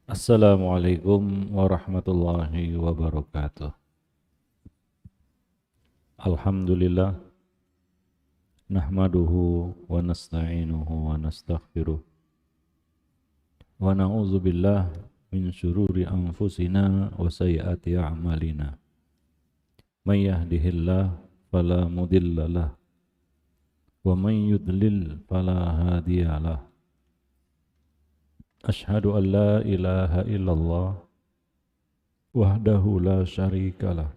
Assalamualaikum warahmatullahi wabarakatuh. Alhamdulillah nahmaduhu wa nasta'inuhu wa nastaghfiruh wa na'udzu billah min syururi anfusina wa sayyiati a'malina. May yahdihillah fala mudhillalah wa may yudlil fala hadiyalah. Ashhadu an la ilaha illallah wahdahu la syarikalah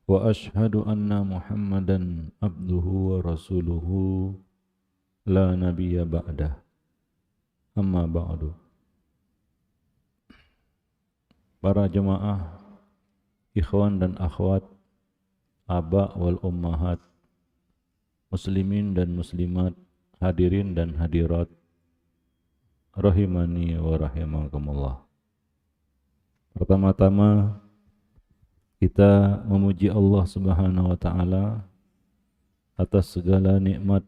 wa ashhadu anna Muhammadan abduhu wa rasuluhu la nabiyya ba'dah. Amma ba'du. Para jemaah, ikhwan dan akhwat, aba wal ummahat, muslimin dan muslimat, hadirin dan hadirat, rahimani wa rahimakumullah. Pertama-tama kita memuji Allah Subhanahu wa taala atas segala nikmat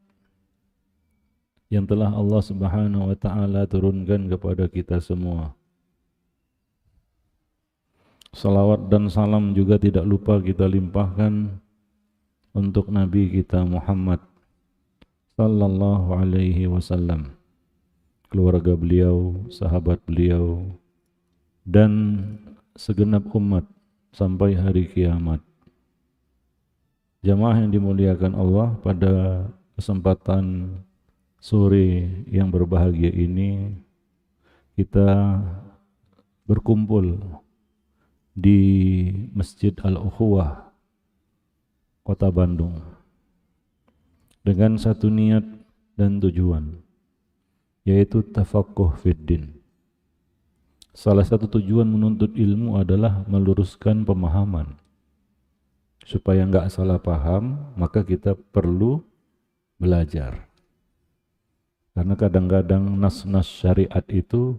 yang telah Allah Subhanahu wa taala turunkan kepada kita semua. Salawat dan salam juga tidak lupa kita limpahkan untuk Nabi kita Muhammad sallallahu alaihi wasallam, keluarga beliau, sahabat beliau, dan segenap umat sampai hari kiamat. Jamaah yang dimuliakan Allah, pada kesempatan sore yang berbahagia ini kita berkumpul di Masjid Al-Ukhuwah Kota Bandung dengan satu niat dan tujuan, yaitu tafaqquh fiddin. Salah satu tujuan menuntut ilmu adalah meluruskan pemahaman. Supaya enggak salah paham, maka kita perlu belajar. Karena kadang-kadang nas-nas syariat itu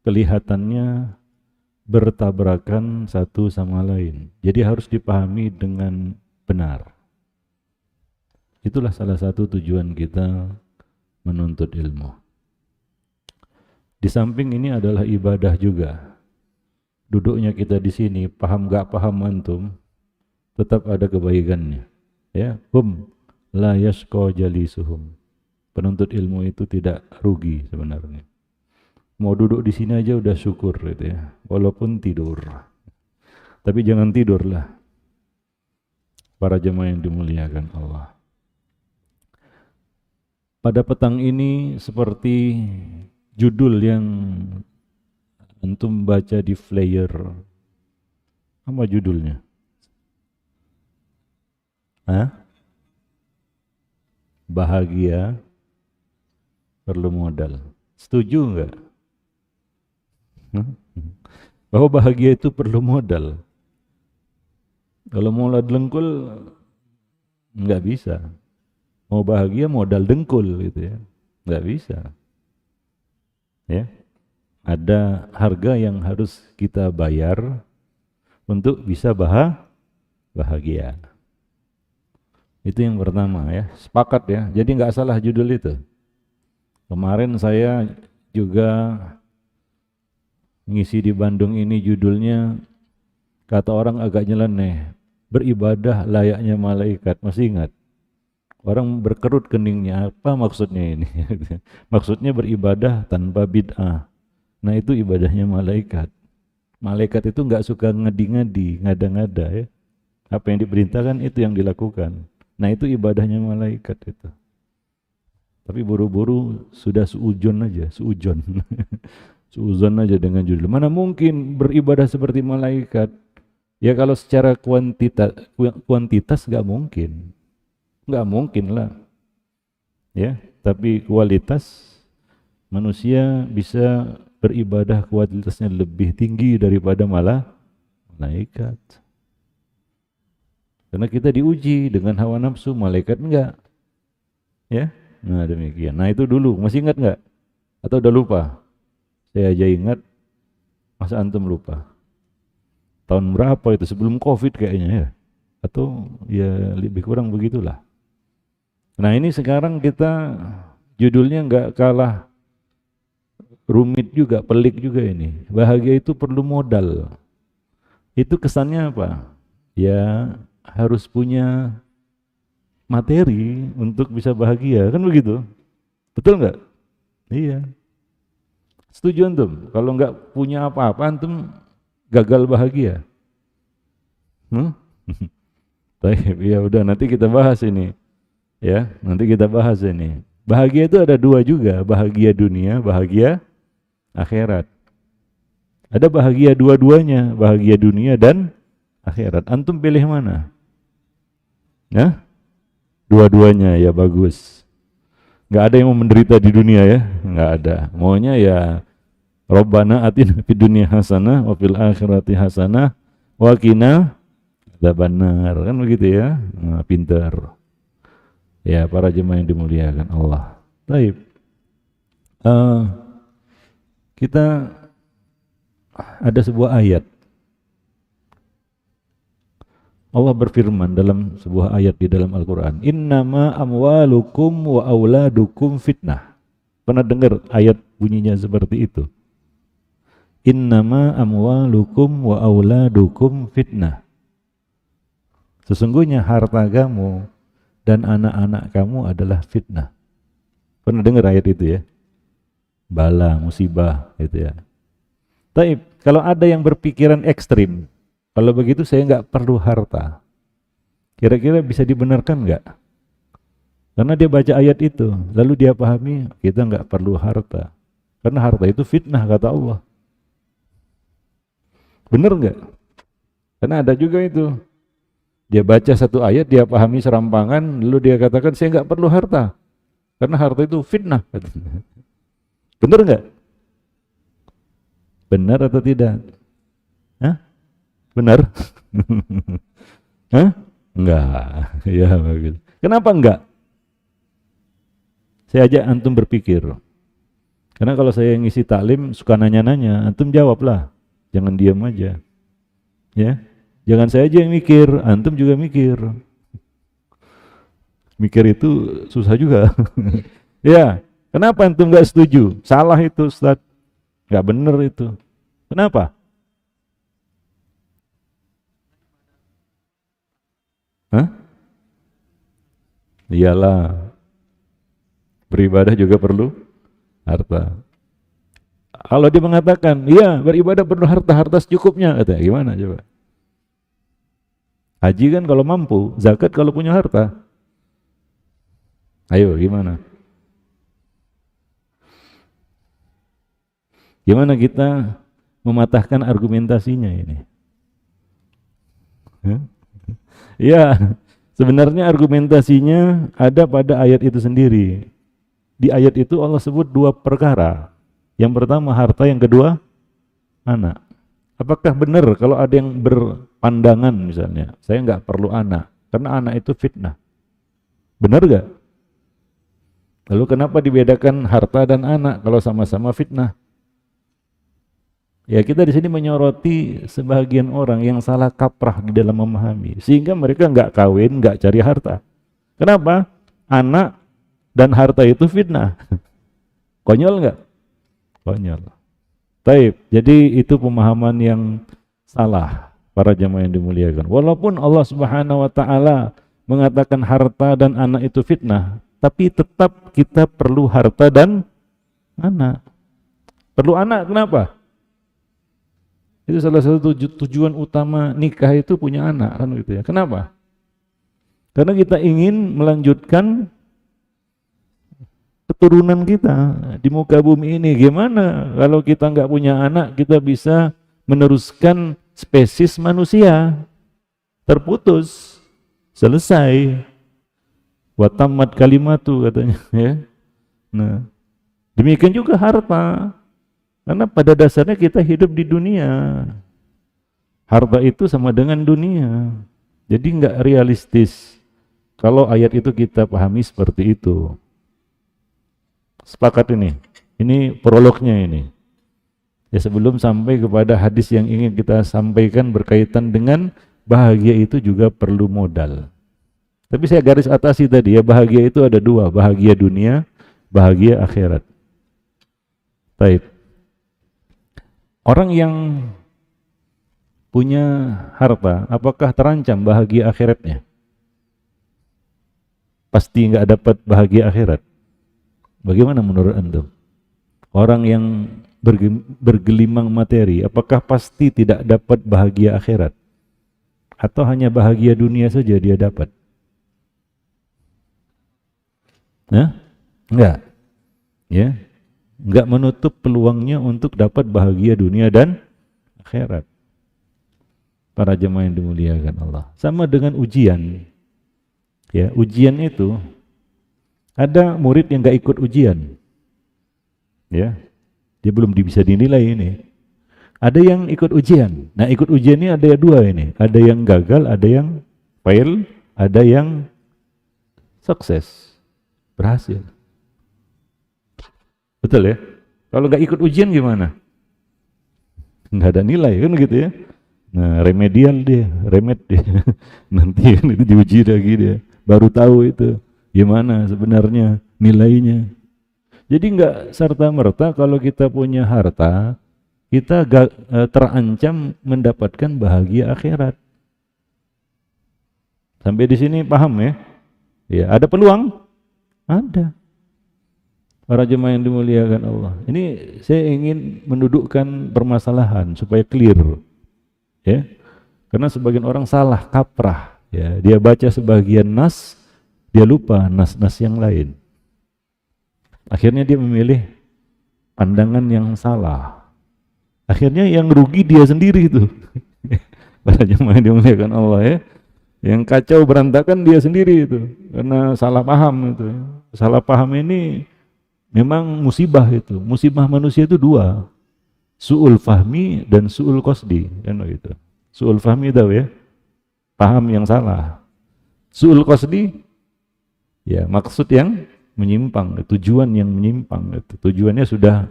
kelihatannya bertabrakan satu sama lain. Jadi harus dipahami dengan benar. Itulah salah satu tujuan kita menuntut ilmu. Di samping ini adalah ibadah juga. Duduknya kita di sini, paham gak paham antum, tetap ada kebaikannya. Ya, la yashqa jalisuhum. Penuntut ilmu itu tidak rugi sebenarnya. Mau duduk di sini aja udah syukur gitu ya, walaupun tidur. Tapi jangan tidurlah. Para jemaah yang dimuliakan Allah. Pada petang ini seperti judul yang antum baca di flyer, apa judulnya? Bahagia perlu modal. Setuju enggak? Bahwa bahagia itu perlu modal. Kalau modal dengkul enggak bisa. Mau bahagia modal dengkul gitu ya. Enggak bisa. Ya, ada harga yang harus kita bayar untuk bisa bahagia. Itu yang pertama ya, sepakat ya. Jadi nggak salah judul itu. Kemarin saya juga ngisi di Bandung ini, judulnya kata orang agak nyeleneh, beribadah layaknya malaikat. Masih ingat? Orang berkerut keningnya, apa maksudnya ini? Maksudnya beribadah tanpa bid'ah. Nah itu ibadahnya malaikat. Malaikat itu enggak suka ngadi-ngadi, ngada-ngada ya. Apa yang diperintahkan itu yang dilakukan. Nah itu ibadahnya malaikat itu. Tapi buru-buru sudah suujon aja, suujon. Suujon aja dengan judul. Mana mungkin beribadah seperti malaikat? Ya kalau secara kuantitas enggak mungkin. Enggak mungkin lah. Ya, tapi kualitas manusia bisa beribadah kualitasnya lebih tinggi daripada malaikat. Karena kita diuji dengan hawa nafsu, malaikat enggak. Ya, nah demikian. Nah itu dulu, masih ingat enggak? Atau udah lupa? Saya aja ingat, masa antum lupa? Tahun berapa itu? Sebelum COVID kayaknya ya? Atau ya lebih kurang begitulah. Nah ini sekarang kita judulnya nggak kalah rumit juga, pelik juga ini. Bahagia itu perlu modal. Itu kesannya apa? Ya harus punya materi untuk bisa bahagia, kan begitu? Betul nggak? Iya. Setuju antum? Kalau nggak punya apa-apa antum gagal bahagia. Baik, ya udah nanti kita bahas ini. Ya, nanti kita bahas ini. Bahagia itu ada dua juga, bahagia dunia, bahagia akhirat. Ada bahagia dua-duanya, bahagia dunia dan akhirat. Antum pilih mana? Ya? Dua-duanya ya bagus. Nggak ada yang mau menderita di dunia ya, nggak ada. Maunya ya Rabbana atina fid dunya hasanah wa fil akhirati hasanah wa qina adzabannar. Kan begitu ya. Nah, pintar. Ya, para jemaah yang dimuliakan Allah. Baik. Kita ada sebuah ayat. Allah berfirman dalam sebuah ayat di dalam Al-Quran, Innama amwalukum wa auladukum fitnah. Pernah dengar ayat bunyinya seperti itu? Innama amwalukum wa auladukum fitnah. Sesungguhnya harta kamu dan anak-anak kamu adalah fitnah. Pernah dengar ayat itu ya? Bala, musibah gitu ya. Tapi kalau ada yang berpikiran ekstrim, kalau begitu saya nggak perlu harta. Kira-kira bisa dibenarkan nggak? Karena dia baca ayat itu, lalu dia pahami kita nggak perlu harta. Karena harta itu fitnah kata Allah. Benar nggak? Karena ada juga itu. Dia baca satu ayat, dia pahami serampangan, lalu dia katakan saya nggak perlu harta. Karena harta itu fitnah. Benar nggak? Benar atau tidak? Hah? Benar? Hah? Enggak. Ya bagus. Kenapa enggak? Saya ajak antum berpikir. Karena kalau saya ngisi taklim suka nanya-nanya, antum jawablah. Jangan diam aja. Ya. Jangan saya aja yang mikir, antum juga mikir. Mikir itu susah juga. Ya. Kenapa antum enggak setuju? Salah itu, Ustaz. Enggak benar itu. Kenapa? Hah? Iyalah, beribadah juga perlu harta. Kalau dia mengatakan, iya beribadah perlu harta, harta secukupnya, katanya gimana coba? Haji kan kalau mampu, zakat kalau punya harta. Ayo gimana? Gimana kita mematahkan argumentasinya ini? Hah? Ya, sebenarnya argumentasinya ada pada ayat itu sendiri. Di ayat itu Allah sebut dua perkara. Yang pertama harta, yang kedua anak. Apakah benar kalau ada yang berpandangan misalnya, saya nggak perlu anak, karena anak itu fitnah. Benar nggak? Lalu kenapa dibedakan harta dan anak kalau sama-sama fitnah? Ya kita di sini menyoroti sebagian orang yang salah kaprah di dalam memahami, sehingga mereka nggak kawin, nggak cari harta. Kenapa? Anak dan harta itu fitnah. Konyol nggak? Konyol. Taib. Jadi itu pemahaman yang salah para jamaah yang dimuliakan. Walaupun Allah Subhanahu Wa Taala mengatakan harta dan anak itu fitnah, tapi tetap kita perlu harta dan anak. Perlu anak kenapa? Itu salah satu tujuan utama nikah itu punya anak kan gitu ya. Kenapa? Karena kita ingin melanjutkan keturunan kita di muka bumi ini. Gimana kalau kita nggak punya anak, kita bisa meneruskan spesies manusia? Terputus, selesai. Wa tammat kalimatu katanya ya. Nah, demikian juga harta. Karena pada dasarnya kita hidup di dunia. Harta itu sama dengan dunia. Jadi enggak realistis kalau ayat itu kita pahami seperti itu. Sepakat ini? Ini prolognya ini. Ya sebelum sampai kepada hadis yang ingin kita sampaikan berkaitan dengan bahagia itu juga perlu modal. Tapi saya garis atasi tadi ya, bahagia itu ada dua, bahagia dunia, bahagia akhirat. Baik. Orang yang punya harta, apakah terancam bahagia akhiratnya? Pasti nggak dapat bahagia akhirat. Bagaimana menurut antum? Orang yang bergelimang materi, apakah pasti tidak dapat bahagia akhirat? Atau hanya bahagia dunia saja dia dapat? Nah, enggak. Ya, enggak menutup peluangnya untuk dapat bahagia dunia dan akhirat. Para jemaah yang dimuliakan Allah. Sama dengan ujian. Ya, ujian itu ada murid yang enggak ikut ujian. Ya. Dia belum bisa dinilai ini. Ada yang ikut ujian. Nah, ikut ujian ini ada dua ini. Ada yang gagal, ada yang fail, ada yang sukses. Berhasil. Betul ya? Kalau nggak ikut ujian gimana? Nggak ada nilai kan gitu ya? Nah, remedial dia, remed dia. Nanti kan itu diuji lagi dia. Baru tahu itu gimana sebenarnya nilainya. Jadi nggak serta-merta kalau kita punya harta, kita terancam mendapatkan bahagia akhirat. Sampai di sini paham ya? Ya, ada peluang? Ada. Para jemaah yang dimuliakan Allah. Ini saya ingin mendudukkan permasalahan supaya clear. Ya. Karena sebagian orang salah kaprah, ya. Dia baca sebagian nas, dia lupa nas-nas yang lain. Akhirnya dia memilih pandangan yang salah. Akhirnya yang rugi dia sendiri itu. Para jemaah yang dimuliakan Allah ya. Yang kacau berantakan dia sendiri itu karena salah paham itu. Salah paham ini memang musibah itu. Musibah manusia itu dua. Su'ul fahmi dan su'ul qasdi kan begitu. Su'ul fahmi tahu ya. Paham yang salah. Su'ul qasdi ya maksud yang menyimpang, tujuan yang menyimpang itu. Tujuannya sudah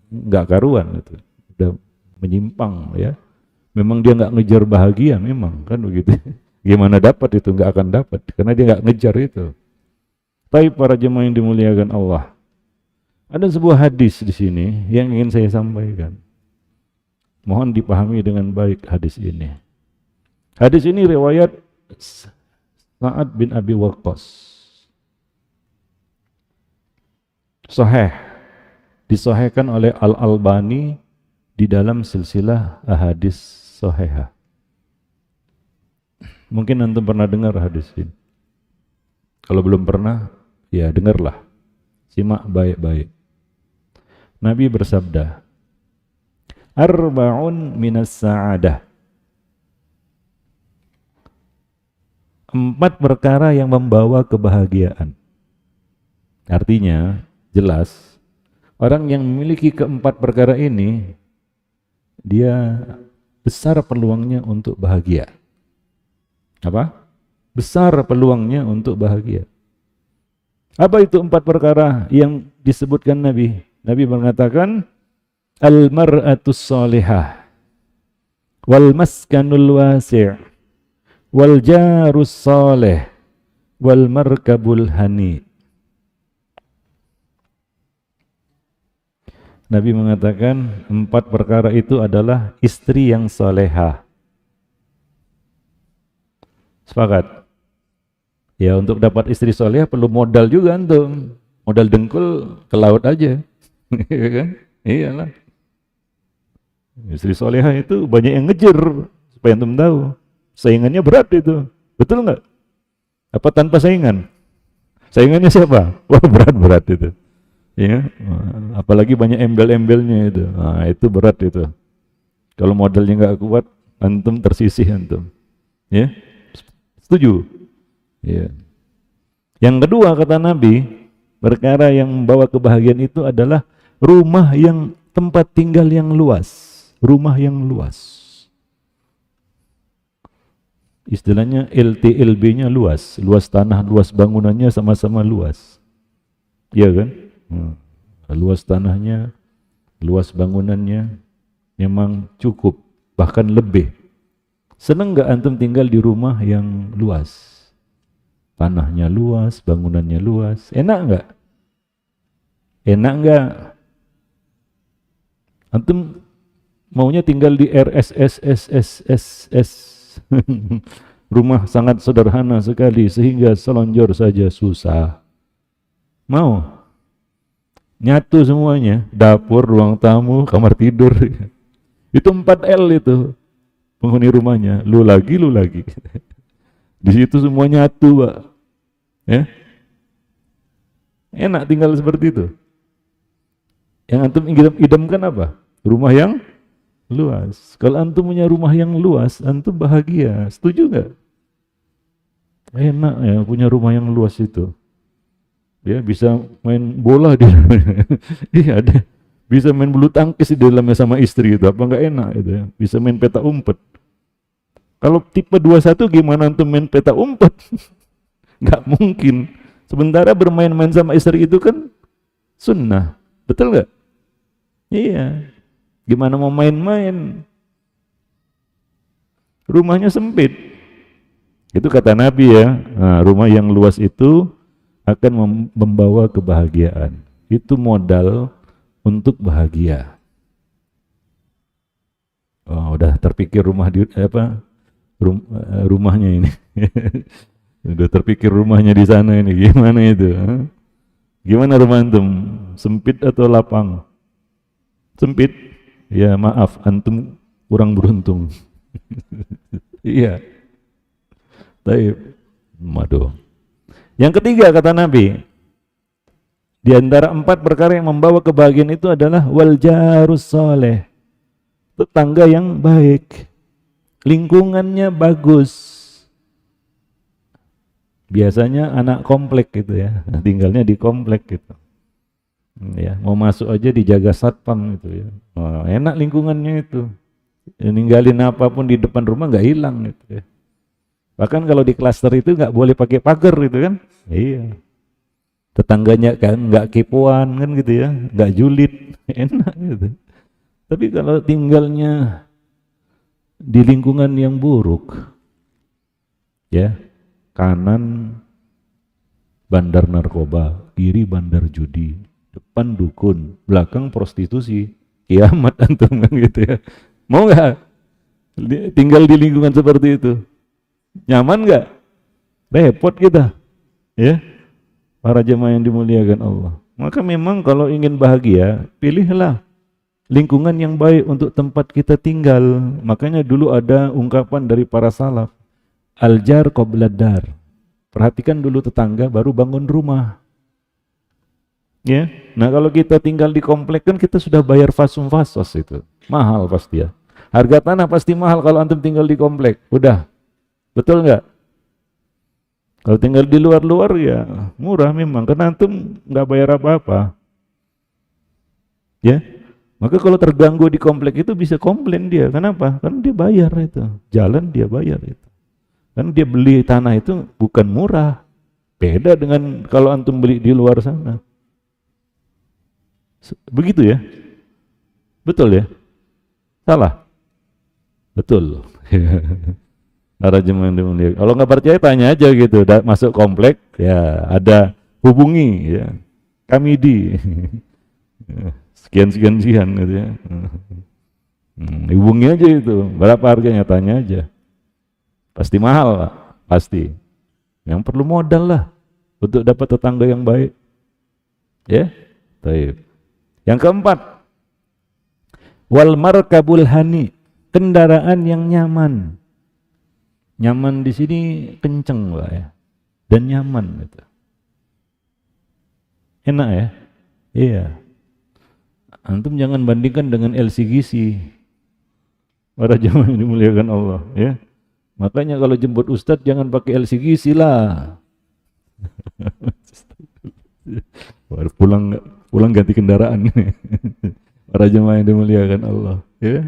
enggak karuan itu. Sudah menyimpang ya. Memang dia enggak ngejar bahagia memang kan begitu. Gimana dapat itu? Enggak akan dapat karena dia enggak ngejar itu. Tapi para jemaah yang dimuliakan Allah, ada sebuah hadis di sini yang ingin saya sampaikan. Mohon dipahami dengan baik hadis ini. Hadis ini riwayat Sa'ad bin Abi Waqqas. Sahih, disahihkan oleh Al-Albani di dalam silsilah ahadits sahihah. Mungkin antum pernah dengar hadis ini. Kalau belum pernah, ya dengarlah. Simak baik-baik. Nabi bersabda, "Arba'un minas sa'adah." 4 perkara yang membawa kebahagiaan. Artinya, jelas, orang yang memiliki keempat perkara ini, dia besar peluangnya untuk bahagia. Apa? Besar peluangnya untuk bahagia. Apa itu 4 perkara yang disebutkan Nabi? Nabi mengatakan, al-mar'atus salihah, wal maskanul wasi', wal jarus salih, wal markabul hani. Nabi mengatakan 4 perkara itu adalah istri yang salehah. Sepakat? Ya, untuk dapat istri soleh perlu modal juga antum. Modal dengkul ke laut aja. Iya kan? Iyalah. Istri solehah itu banyak yang ngejar supaya antum tahu. Saingannya berat itu. Betul nggak? Apa tanpa saingan? Saingannya siapa? Wah, berat-berat itu. Ya, apalagi banyak embel-embelnya itu. Nah, itu berat itu. Kalau modalnya nggak kuat, antum tersisih antum. Ya. Setuju? Ya. Yang kedua kata Nabi, perkara yang membawa kebahagiaan itu adalah rumah yang tempat tinggal yang luas, rumah yang luas. Istilahnya LTLB-nya luas, luas tanah, luas bangunannya sama-sama luas. Iya kan? Luas tanahnya, luas bangunannya memang cukup, bahkan lebih. Senang nggak antum tinggal di rumah yang luas? Tanahnya luas, bangunannya luas. Enak nggak? Enak nggak? Antum maunya tinggal di RSSSSSS. Rumah sangat sederhana sekali sehingga selonjor saja susah. Mau nyatu semuanya, dapur, ruang tamu, kamar tidur. Itu 4L itu penghuni rumahnya, lu lagi. Di situ semua nyatu, Pak. Ya. Enak tinggal seperti itu. Yang antum idamkan apa? Rumah yang luas. Kalau antum punya rumah yang luas, antum bahagia. Setuju nggak? Enak ya punya rumah yang luas itu. Ya bisa main bola di iya ada. Bisa main bulu tangkis di dalamnya sama istri itu. Apa nggak enak itu ya? Bisa main peta umpet. Kalau tipe 21 gimana antum main peta umpet? Nggak mungkin. Sementara bermain-main sama istri itu kan sunnah. Betul nggak? Iya. Gimana mau main-main? Rumahnya sempit. Itu kata Nabi ya. Nah, rumah yang luas itu akan membawa kebahagiaan. Itu modal untuk bahagia. Oh, udah terpikir rumah di apa? Rumahnya ini. Udah terpikir rumahnya di sana ini. Gimana itu? Gimana rumah antum? Sempit atau lapang? Sempit? Ya maaf, antum kurang beruntung. Iya. Baik. Waduh. Yang ketiga kata Nabi, di antara 4 perkara yang membawa kebahagiaan itu adalah wal jarus soleh, tetangga yang baik, lingkungannya bagus. Biasanya anak komplek gitu ya, tinggalnya di komplek gitu. Ya, mau masuk aja dijaga satpam gitu ya. Oh, enak lingkungannya itu. Ninggalin apapun di depan rumah nggak hilang gitu ya. Bahkan kalau di klaster itu nggak boleh pakai pagar gitu kan? Iya. Tetangganya kan nggak kepoan kan gitu ya, nggak julid, enak gitu. Tapi kalau tinggalnya di lingkungan yang buruk, ya kanan bandar narkoba, kiri bandar judi, depan dukun, belakang prostitusi, kiamat antum kan gitu ya. Mau nggak tinggal di lingkungan seperti itu? Nyaman nggak? Repot kita, ya. Para jemaah yang dimuliakan Allah. Maka memang kalau ingin bahagia, pilihlah lingkungan yang baik untuk tempat kita tinggal. Makanya dulu ada ungkapan dari para salaf, al-jar qabla dar. Perhatikan dulu tetangga baru bangun rumah. Ya. Nah, kalau kita tinggal di komplek kan kita sudah bayar fasum-fasos itu. Mahal pasti ya. Harga tanah pasti mahal kalau antum tinggal di komplek. Udah. Betul nggak? Kalau tinggal di luar-luar ya murah memang, karena antum nggak bayar apa-apa. Ya, maka kalau terganggu di komplek itu bisa komplain dia. Kenapa? Karena dia bayar itu. Jalan dia bayar itu. Karena dia beli tanah itu bukan murah. Beda dengan kalau antum beli di luar sana. Begitu ya? Betul ya? Salah? Betul. Para jemaah yang dimuliakan. Kalau nggak percaya tanya aja gitu. Masuk komplek ya ada hubungi ya. Kami di sekian gitu ya. Hubungi aja itu. Berapa harganya tanya aja. Pasti mahal Pak. Pasti. Yang perlu modal lah untuk dapat tetangga yang baik. Ya. Baik. Yang keempat, wal markabul hani, kendaraan yang nyaman. Nyaman di sini kenceng Pak ya, dan nyaman gitu. Enak ya? Iya. Antum jangan bandingkan dengan LCGC. Para jemaah yang dimuliakan Allah ya. Makanya kalau jemput Ustadz jangan pakai LCGC lah. Baru pulang ganti kendaraan. Para jemaah yang dimuliakan Allah ya.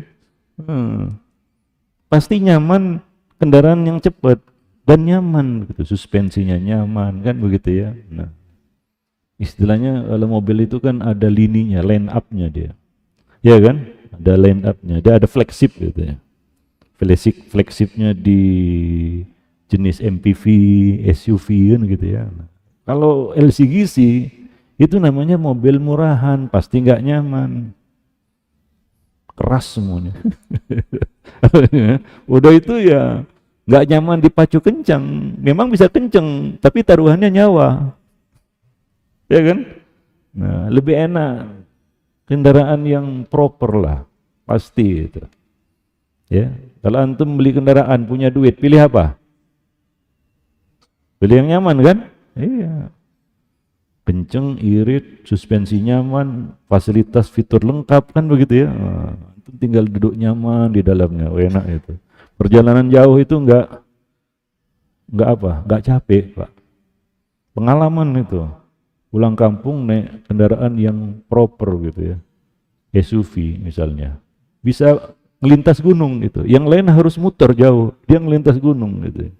Pasti nyaman, kendaraan yang cepat dan nyaman gitu, suspensinya nyaman kan begitu ya. Nah, istilahnya kalau mobil itu kan ada lininya, line up-nya dia. Ya kan? Ada line up-nya, dia ada flagship gitu ya. Flagship-nya di jenis MPV, SUV kan gitu ya. Nah, kalau LCGC itu namanya mobil murahan, pasti nggak nyaman. keras semuanya. Udah itu ya nggak nyaman dipacu kencang, memang bisa kencang, tapi taruhannya nyawa, ya kan? Nah, lebih enak kendaraan yang proper lah, pasti itu. Ya, kalau antum beli kendaraan punya duit, pilih apa? Pilih yang nyaman kan? Iya. Kenceng, irit, suspensi nyaman, fasilitas fitur lengkap kan begitu ya. Nah, tinggal duduk nyaman di dalamnya, enak itu. Perjalanan jauh itu enggak capek, Pak. Pengalaman itu. Pulang kampung naik kendaraan yang proper gitu ya. SUV misalnya. Bisa ngelintas gunung gitu. Yang lain harus muter jauh, dia ngelintas gunung gitu.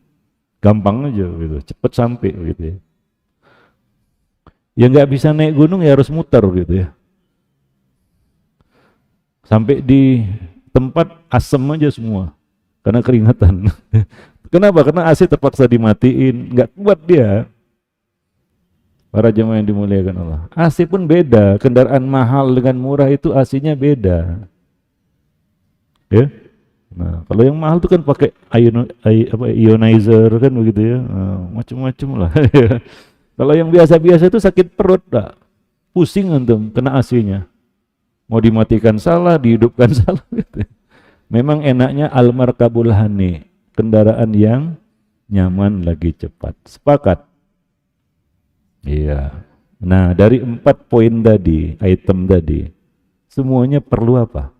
Gampang aja gitu, cepet sampai gitu ya. Yang nggak bisa naik gunung ya harus muter gitu ya. Sampai di tempat asem aja semua karena keringatan. Kenapa? Karena AC terpaksa dimatiin, nggak kuat dia. Para jemaah yang dimuliakan Allah. AC pun beda, kendaraan mahal dengan murah itu AC-nya beda. Ya. Nah, kalau yang mahal itu kan pakai ionizer kan begitu ya. Nah, macam-macam lah. Kalau yang biasa-biasa itu sakit perut, dah. Pusing antum kena AC-nya. Mau dimatikan salah, dihidupkan salah gitu. Memang enaknya al-markabul hani, kendaraan yang nyaman lagi cepat. Sepakat? Iya. Nah, dari 4 poin tadi, item tadi, semuanya perlu apa?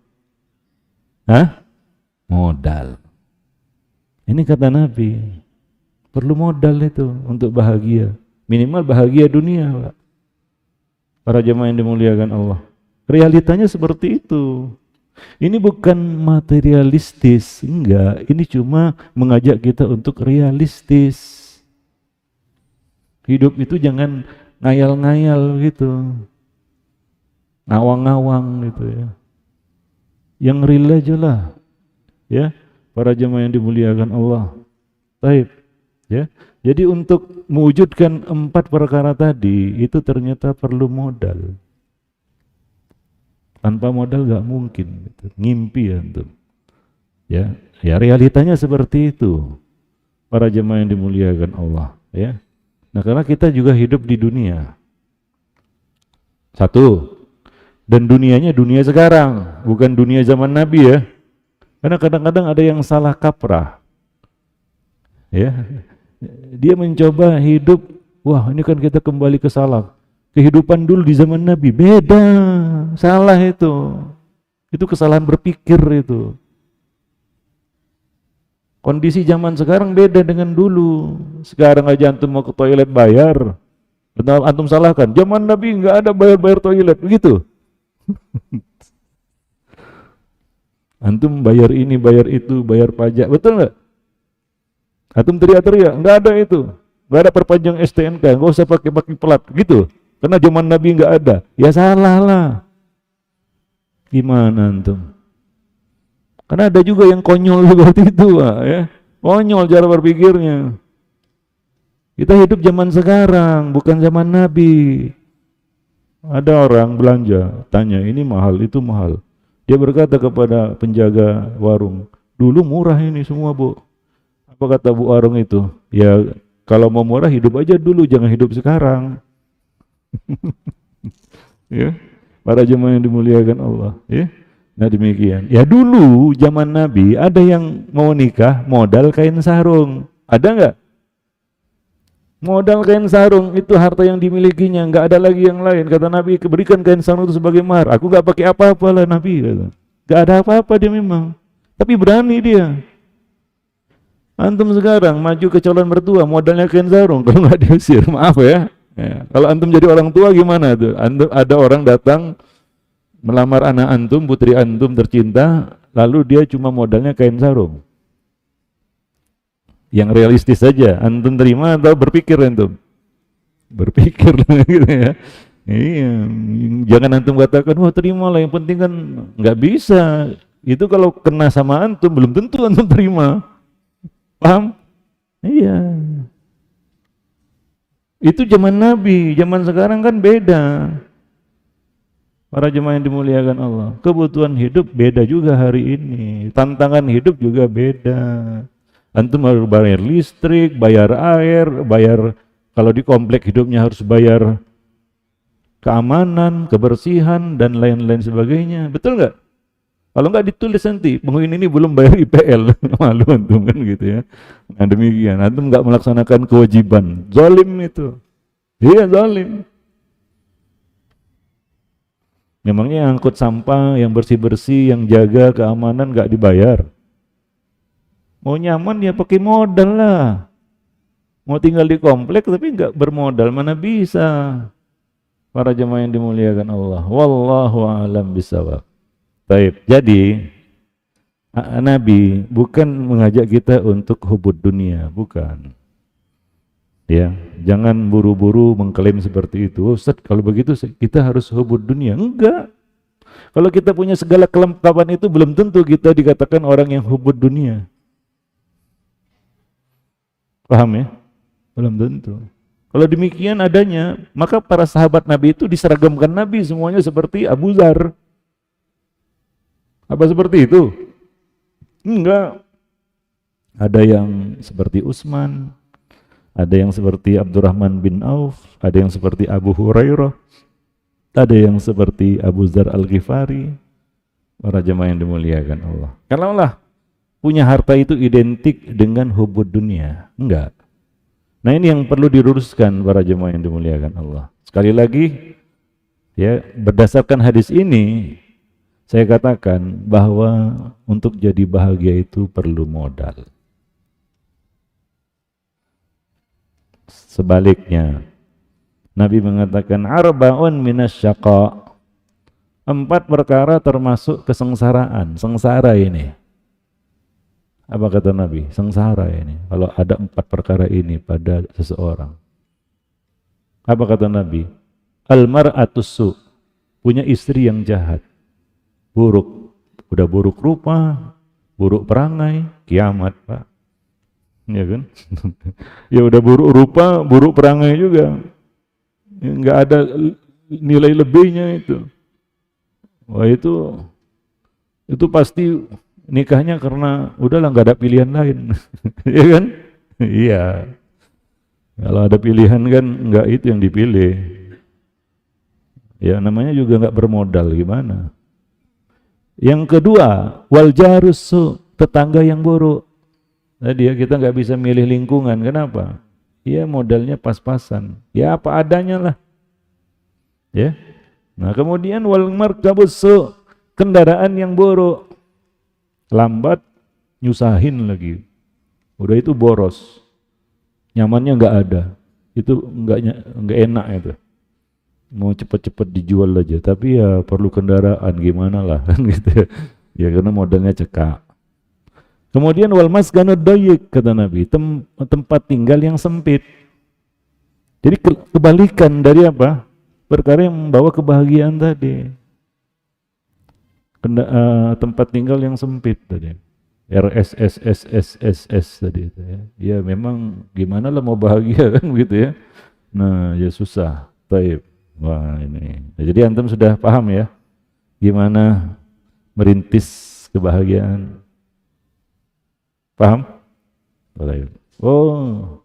Hah? Modal. Ini kata Nabi, perlu modal itu untuk bahagia. Minimal bahagia dunia, Pak. Para jemaah yang dimuliakan Allah. Realitanya seperti itu. Ini bukan materialistis, enggak. Ini cuma mengajak kita untuk realistis. Hidup itu jangan ngayal-ngayal gitu. Ngawang-ngawang gitu ya. Yang real aja lah. Ya, para jemaah yang dimuliakan Allah. Baik, ya. Jadi untuk mewujudkan 4 perkara tadi itu ternyata perlu modal. Tanpa modal gak mungkin gitu. Ngimpi ya untuk. Ya realitanya seperti itu. Para jemaah yang dimuliakan Allah, ya. Nah, karena kita juga hidup di dunia. Satu, dan dunianya dunia sekarang, bukan dunia zaman Nabi ya. Karena kadang-kadang ada yang salah kaprah. Ya. Dia mencoba hidup, wah ini kan kita kembali ke salaf. Kehidupan dulu di zaman Nabi beda, salah itu. Itu kesalahan berpikir itu. Kondisi zaman sekarang beda dengan dulu. Sekarang aja antum mau ke toilet bayar. Benar antum salahkan. Zaman Nabi nggak ada bayar-bayar toilet, begitu. Antum bayar ini, bayar itu, bayar pajak, betul nggak? Antum teriak-teriak, nggak ada itu, nggak ada perpanjang STNK, nggak usah pakai pelat, gitu. Karena zaman Nabi nggak ada, ya salah lah. Gimana antum? Karena ada juga yang konyol seperti itu, Pak, ya. Konyol cara berpikirnya. Kita hidup zaman sekarang, bukan zaman Nabi. Ada orang belanja, tanya ini mahal, itu mahal. Dia berkata kepada penjaga warung, dulu murah ini semua, Bu. Apa kata Bu warung itu? Ya kalau mau murah hidup aja dulu, jangan hidup sekarang. Ya, para jemaah yang dimuliakan Allah, ya. Nah demikian. Ya dulu zaman Nabi ada yang mau nikah modal kain sarung. Ada enggak? Modal kain sarung itu harta yang dimilikinya, enggak ada lagi yang lain. Kata Nabi, berikan kain sarung itu sebagai mahar. Aku enggak pakai apa-apa lah Nabi kata. Enggak ada apa-apa dia memang. Tapi berani dia. Antum sekarang maju ke calon mertua modalnya kain sarung, kalau nggak diusir, maaf ya. Kalau antum jadi orang tua gimana tuh? Antum, ada orang datang melamar anak antum, putri antum tercinta, lalu dia cuma modalnya kain sarung. Yang realistis saja, antum terima atau berpikir antum? Berpikir gitu ya. Iya, jangan antum katakan, wah terima lah, yang penting kan nggak bisa. Itu kalau kena sama antum, belum tentu antum terima. Paham? Iya. Itu zaman Nabi, zaman sekarang kan beda. Para jemaah yang dimuliakan Allah, kebutuhan hidup beda juga hari ini. Tantangan hidup juga beda. Antum harus bayar listrik, bayar air, bayar kalau di komplek hidupnya harus bayar keamanan, kebersihan dan lain-lain sebagainya. Betul nggak? Kalau nggak ditulis nanti, penghuni ini belum bayar IPL, malu antum kan gitu ya. Nah demikian, antum nggak melaksanakan kewajiban, zalim itu. Iya zalim. Memangnya yang angkut sampah, yang bersih-bersih, yang jaga keamanan nggak dibayar? Mau nyaman ya pakai modal lah. Mau tinggal di komplek tapi nggak bermodal, mana bisa. Para jemaah yang dimuliakan Allah. Wallahu a'lam bishawab. Baik, jadi Nabi bukan mengajak kita untuk hubud dunia, bukan. Ya, jangan buru-buru mengklaim seperti itu. Ustaz, kalau begitu kita harus hubud dunia. Enggak. Kalau kita punya segala kelengkapan itu belum tentu kita dikatakan orang yang hubud dunia. Paham ya? Belum tentu. Kalau demikian adanya, maka para sahabat Nabi itu diseragamkan Nabi semuanya seperti Abu Dzar. Apa seperti itu? Enggak. Ada yang seperti Utsman, ada yang seperti Abdurrahman bin Auf, ada yang seperti Abu Hurairah, ada yang seperti Abu Dzar Al-Ghifari. Para jemaah yang dimuliakan Allah. Kalaulah punya harta itu identik dengan hubud dunia, enggak. Nah ini yang perlu diluruskan para jemaah yang dimuliakan Allah. Sekali lagi, ya berdasarkan hadis ini, saya katakan bahwa untuk jadi bahagia itu perlu modal. Sebaliknya, Nabi mengatakan arba'un minasyaqa. 4 perkara termasuk kesengsaraan, sengsara ini. Apa kata Nabi? Sengsara ini. Kalau ada 4 perkara ini pada seseorang. Apa kata Nabi? Al-mar'atus su, punya istri yang jahat, buruk, udah buruk rupa, buruk perangai, kiamat Pak. Ya kan? Ya udah buruk rupa, buruk perangai juga. Ya, nggak ada nilai lebihnya itu. Wah itu pasti nikahnya karena udahlah nggak ada pilihan lain. Ya kan? Iya. Kalau ada pilihan kan nggak itu yang dipilih. Ya namanya juga nggak bermodal, gimana? Yang kedua, wal jarusu, tetangga yang buruk. Tadi ya kita nggak bisa milih lingkungan, kenapa? Ya modalnya pas-pasan, ya apa adanya lah. Ya. Nah kemudian wal markabusu, kendaraan yang buruk, lambat, nyusahin lagi. Udah itu boros, nyamannya nggak ada, itu nggak enak itu. Mau cepet-cepet dijual aja, tapi ya perlu kendaraan gimana lah kan gitu ya karena modalnya cekak. Kemudian wal maskanud dayyik, kata Nabi, tempat tinggal yang sempit. Jadi kebalikan dari apa? Perkara yang membawa kebahagiaan tadi. Tempat tinggal yang sempit tadi. RSSSSSS tadi itu ya. Ya memang gimana lah mau bahagia kan begitu ya. Nah, ya susah. Taib. Wah, ini. Nah, jadi antum sudah paham ya gimana merintis kebahagiaan. Paham? Oh,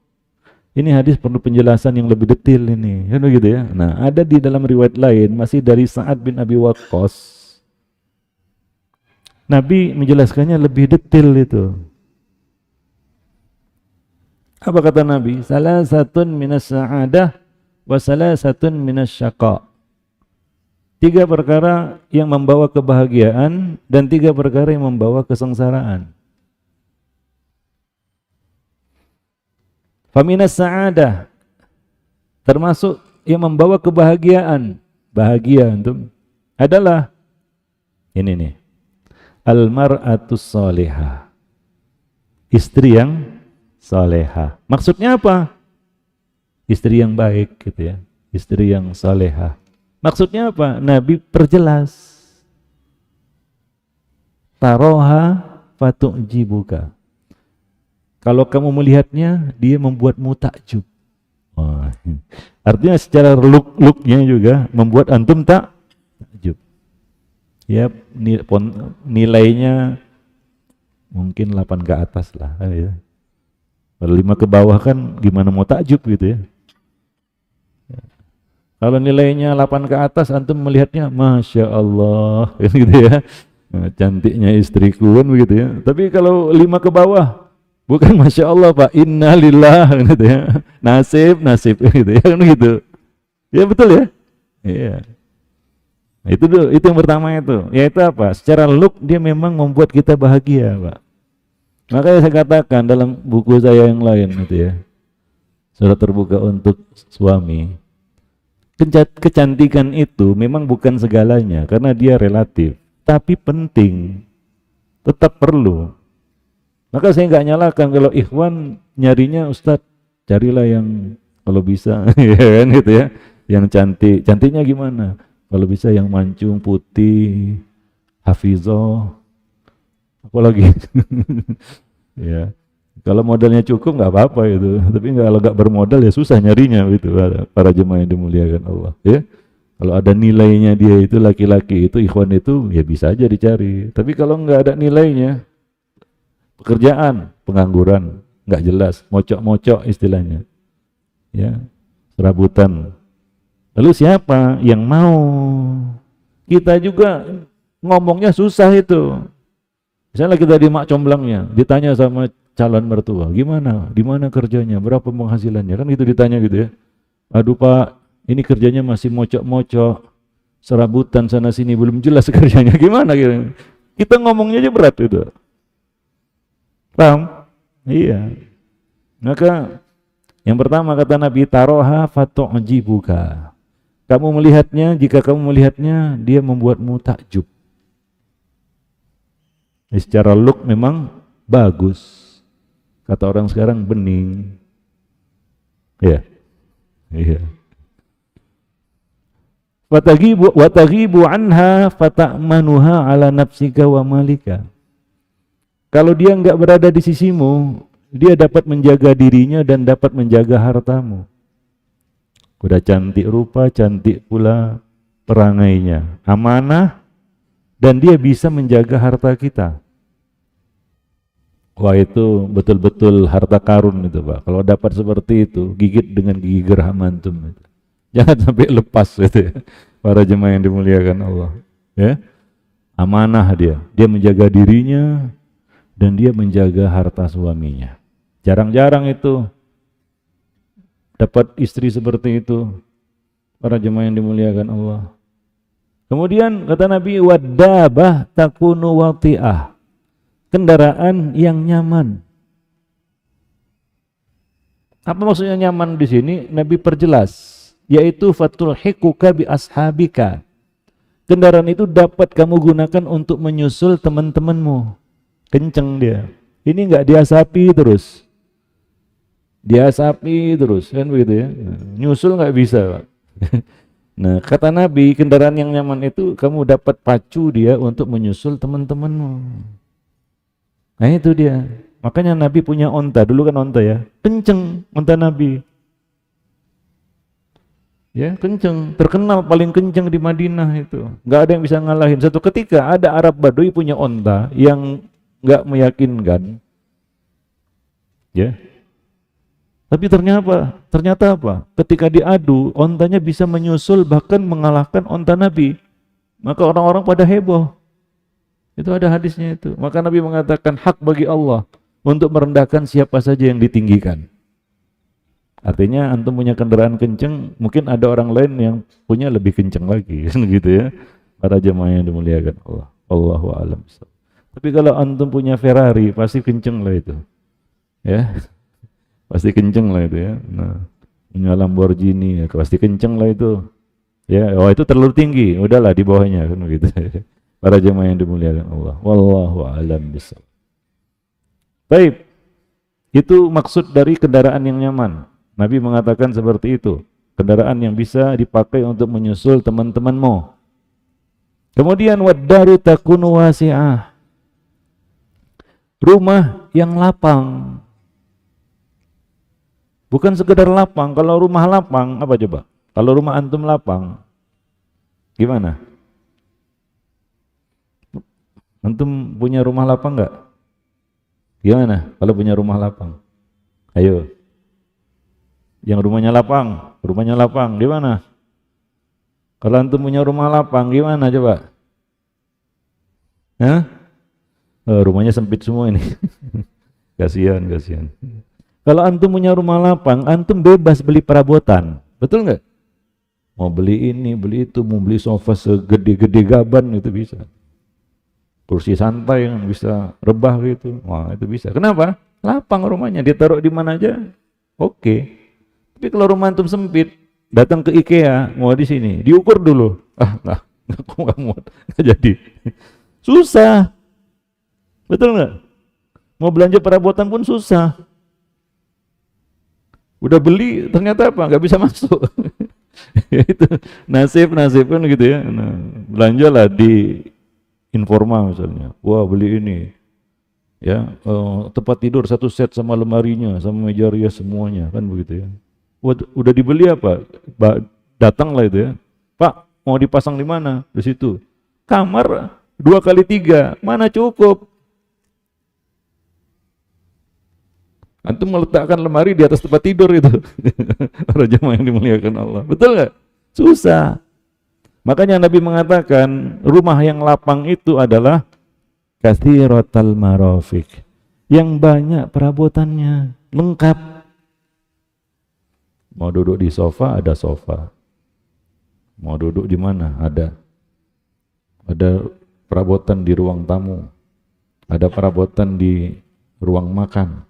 ini hadis perlu penjelasan yang lebih detail ini, kan begitu ya. Nah, ada di dalam riwayat lain masih dari Sa'ad bin Abi Waqqas. Nabi menjelaskannya lebih detail itu. Apa kata Nabi? Salasatun minas sa'adah wa salasatun minas syaqa. 3 perkara yang membawa kebahagiaan dan 3 perkara yang membawa kesengsaraan. Faminas sa'adah, termasuk yang membawa kebahagiaan, bahagia antum, adalah ini nih, al-mar'atus salihah, istri yang salihah. Maksudnya apa? Istri yang baik gitu ya, istri yang salihah. Maksudnya apa? Nabi perjelas, taroha fatu'jibuka. Kalau kamu melihatnya, dia membuatmu takjub. Oh, artinya secara look-looknya juga membuat antum takjub. Ya nilainya mungkin 8 ke atas lah ya. Kalau 5 ke bawah kan gimana mau takjub gitu ya. Kalau nilainya 8 ke atas antum melihatnya Masya Allah gitu ya. Nah, cantiknya istriku kan begitu ya. Tapi kalau 5 ke bawah bukan Masya Allah Pak, innalillah gitu ya. Nasib gitu ya kan gitu. Ya betul ya? Iya. Nah, itu yang pertama itu. Yaitu apa? Secara look dia memang membuat kita bahagia, Pak. Makanya saya katakan dalam buku saya yang lain itu ya. Surat terbuka untuk suami. Kecantikan itu memang bukan segalanya karena dia relatif, tapi penting. Tetap perlu. Maka saya nggak nyalakan kalau ikhwan nyarinya Ustadz, carilah yang kalau bisa ya kan gitu ya. Yang cantik. Cantiknya gimana? Kalau bisa yang mancung, putih, hafizah, apalagi ya. Kalau modalnya cukup nggak apa-apa itu, tapi kalau nggak bermodal ya susah nyarinya gitu para jemaah yang dimuliakan Allah. Ya, kalau ada nilainya dia itu laki-laki itu ikhwan itu ya bisa aja dicari. Tapi kalau nggak ada nilainya, pekerjaan, pengangguran, nggak jelas, mocok-mocok istilahnya, ya, serabutan. Lalu siapa yang mau? Kita juga ngomongnya susah itu. Misalnya kita di mak comblangnya, ditanya sama calon mertua, gimana? Di mana kerjanya? Berapa penghasilannya? Kan itu ditanya gitu ya. Aduh Pak, ini kerjanya masih mocok-mocok, serabutan sana sini belum jelas kerjanya gimana gitu. Kita ngomongnya aja berat itu. Paham? Iya. Maka yang pertama kata Nabi taroha fatu'jibuka. Kamu melihatnya, jika kamu melihatnya, dia membuatmu takjub. Secara look memang bagus. Kata orang sekarang bening. Ya. Iya. Wataghibu anha fata'manuha ala nafsika wa malika. Kalau dia enggak berada di sisimu, dia dapat menjaga dirinya dan dapat menjaga hartamu. Udah cantik rupa, cantik pula perangainya, amanah, dan dia bisa menjaga harta kita. Wah itu betul-betul harta karun itu Pak. Kalau dapat seperti itu, gigit dengan gigi geram antum itu. Jangan sampai lepas itu ya. Para jemaah yang dimuliakan Allah. Ya, amanah dia menjaga dirinya dan dia menjaga harta suaminya. Jarang-jarang itu dapat istri seperti itu, para jemaah yang dimuliakan Allah. Kemudian kata Nabi, waddabah takunu wati'ah, kendaraan yang nyaman. Apa maksudnya nyaman di sini? Nabi perjelas, yaitu fatulhikuka bi ashabika. Kendaraan itu dapat kamu gunakan untuk menyusul teman-temanmu. Kenceng dia. Ini enggak diasapi terus. Diasapi terus kan begitu ya. Nyusul nggak bisa Pak. Nah kata Nabi kendaraan yang nyaman itu kamu dapat pacu dia untuk menyusul teman-temanmu. Nah itu dia. Makanya Nabi punya onta, dulu kan onta ya, kenceng onta Nabi. Ya kenceng, terkenal paling kenceng di Madinah itu. Nggak ada yang bisa ngalahin. Satu ketika ada Arab Badui punya onta yang nggak meyakinkan. Ya. Tapi ternyata apa? Ketika diadu, ontanya bisa menyusul bahkan mengalahkan onta Nabi. Maka orang-orang pada heboh. Itu ada hadisnya itu. Maka Nabi mengatakan hak bagi Allah untuk merendahkan siapa saja yang ditinggikan. Artinya antum punya kendaraan kenceng, mungkin ada orang lain yang punya lebih kenceng lagi, gitu ya. Para jemaah yang dimuliakan Allah. Allahu a'lam. Tapi kalau antum punya Ferrari, pasti kenceng lah itu. Ya. Pasti kenceng lah itu ya. Nah, punya Lamborghini ya, pasti kenceng lah itu. Ya, oh itu terlalu tinggi, udahlah di bawahnya kan begitu. Para jemaah yang dimuliakan Allah. Wallahu a'lam bishawab. Baik. Itu maksud dari kendaraan yang nyaman. Nabi mengatakan seperti itu. Kendaraan yang bisa dipakai untuk menyusul teman-temanmu. Kemudian waddaru takunu wasi'ah. Rumah yang lapang. Bukan sekedar lapang. Kalau rumah lapang, apa coba? Kalau rumah antum lapang, gimana? Antum punya rumah lapang nggak? Gimana kalau punya rumah lapang? Ayo. Yang rumahnya lapang, gimana? Kalau antum punya rumah lapang, gimana coba? Hah? Oh, rumahnya sempit semua ini. Kasihan. Kalau antum punya rumah lapang, antum bebas beli perabotan. Betul nggak? Mau beli ini, beli itu, mau beli sofa segede-gede gaban itu bisa. Kursi santai yang bisa rebah gitu, wah itu bisa. Kenapa? Lapang rumahnya, ditaruh di mana aja, oke. Tapi kalau rumah antum sempit, datang ke IKEA, mau di sini, diukur dulu. Aku nggak muat, nggak jadi. Susah, betul nggak? Mau belanja perabotan pun susah. Udah beli, ternyata apa? Nggak bisa masuk. Itu nasib kan gitu ya. Nah, belanjalah di Informa misalnya, wah beli ini, ya tempat tidur satu set sama lemarinya, sama meja rias semuanya, kan begitu ya. Udah dibeli apa? Datanglah itu ya, Pak mau dipasang di mana? Di situ. Kamar 2x3, mana cukup? Antum meletakkan lemari di atas tempat tidur itu. Para jemaah yang dimuliakan Allah, betul nggak? Susah. Makanya Nabi mengatakan rumah yang lapang itu adalah katsiratal marafiq, yang banyak perabotannya, lengkap. Mau duduk di sofa, ada sofa. Mau duduk di mana? Ada. Ada perabotan di ruang tamu. Ada perabotan di ruang makan.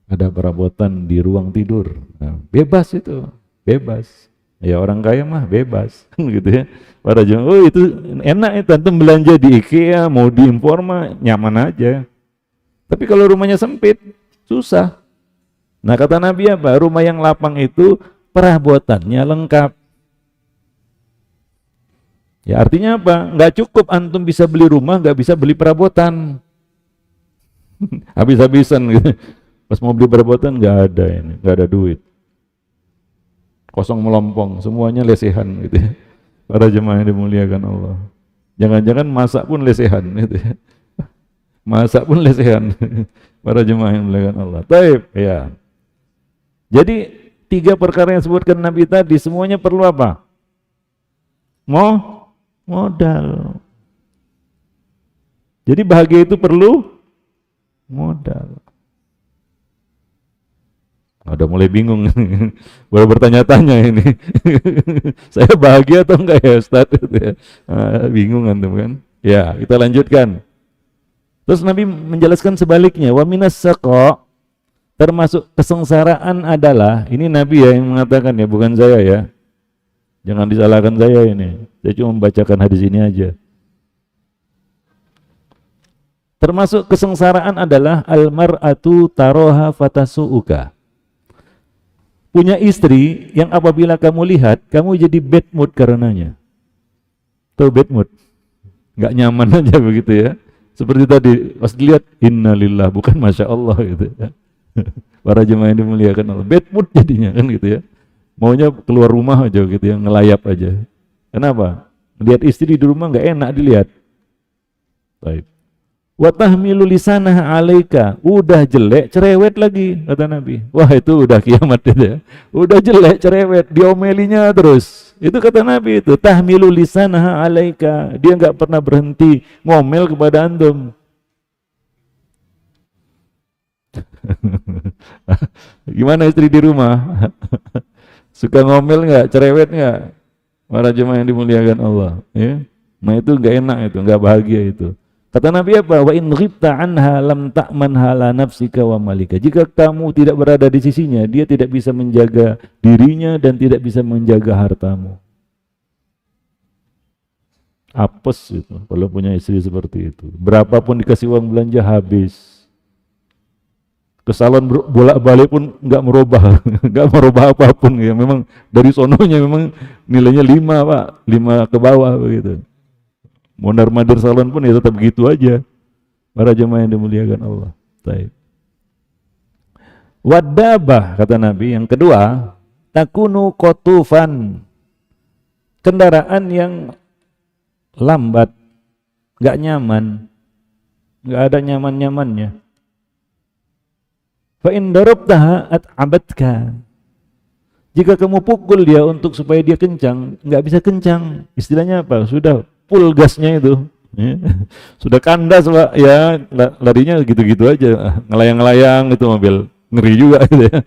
Ada perabotan di ruang tidur. Nah, bebas itu, bebas. Ya orang kaya mah bebas, gitu ya. Para jemaah, oh itu enak itu, antum belanja di IKEA, mau di Informa, nyaman aja. Tapi kalau rumahnya sempit, susah. Nah kata Nabi apa? Rumah yang lapang itu perabotannya lengkap. Ya artinya apa? Nggak cukup antum bisa beli rumah, nggak bisa beli perabotan. Habis-habisan gitu. Pas mau beli perabotan nggak ada ini, nggak ada duit. Kosong melompong, semuanya lesehan gitu ya. Para jemaah yang dimuliakan Allah. Jangan-jangan masak pun lesehan gitu ya. Masak pun lesehan. Para jemaah yang dimuliakan Allah. Taib, ya. Jadi 3 perkara yang disebutkan Nabi tadi semuanya perlu apa? Modal. Jadi bahagia itu perlu modal. Ada mulai bingung, baru bertanya-tanya ini. Saya bahagia atau enggak ya Ustaz? Bingung antum kan? Ya, kita lanjutkan. Terus Nabi menjelaskan sebaliknya, wa minas saqa, termasuk kesengsaraan adalah, ini Nabi ya yang mengatakan ya, bukan saya ya. Jangan disalahkan saya ini. Saya cuma membacakan hadis ini aja. Termasuk kesengsaraan adalah al-mar'atu taroha fatasu'uka. Punya istri yang apabila kamu lihat, kamu jadi bad mood karenanya. Tahu bad mood? Nggak nyaman aja begitu ya. Seperti tadi, pas dilihat, innalillah, bukan masya Allah gitu ya. Para jemaah yang dimuliakan Allah. Bad mood jadinya kan gitu ya. Maunya keluar rumah aja gitu ya, ngelayap aja. Kenapa? Lihat istri di rumah nggak enak dilihat. Baik. Wa tahmilu lisanah alaika, udah jelek cerewet lagi kata Nabi. Wah itu udah kiamat itu ya. Udah jelek cerewet, diomelinya terus. Itu kata Nabi itu, tahmilu lisanah alaika. Dia enggak pernah berhenti ngomel kepada antum. Gimana istri di rumah? Suka ngomel enggak, cerewet enggak? Para jemaah yang dimuliakan Allah, ya. Nah itu enggak enak itu, enggak bahagia itu. Kata Nabi apa? Wa in ghibta anha lam ta'manha la nafsika wa malika. Jika kamu tidak berada di sisinya, dia tidak bisa menjaga dirinya dan tidak bisa menjaga hartamu. Apes itu kalau punya istri seperti itu. Berapapun dikasih uang belanja habis. Ke salon bolak-balik pun enggak merubah apapun ya. Memang dari sononya memang nilainya 5, Pak, 5 ke bawah begitu. Mondar-mandir salon pun ya tetap begitu aja. Para jemaah yang dimuliakan Allah. Baik. Wadabah kata Nabi yang kedua, takunu qotufan. Kendaraan yang lambat, enggak nyaman. nggak ada nyaman-nyamannya. Fa in darabtaha at'abatka. Jika kamu pukul dia untuk supaya dia kencang, nggak bisa kencang. Istilahnya apa? Sudah full gasnya itu. Ya. Sudah kandas, Pak. Ya, larinya gitu-gitu aja. Ngelayang-layang itu mobil. Ngeri juga gitu ya.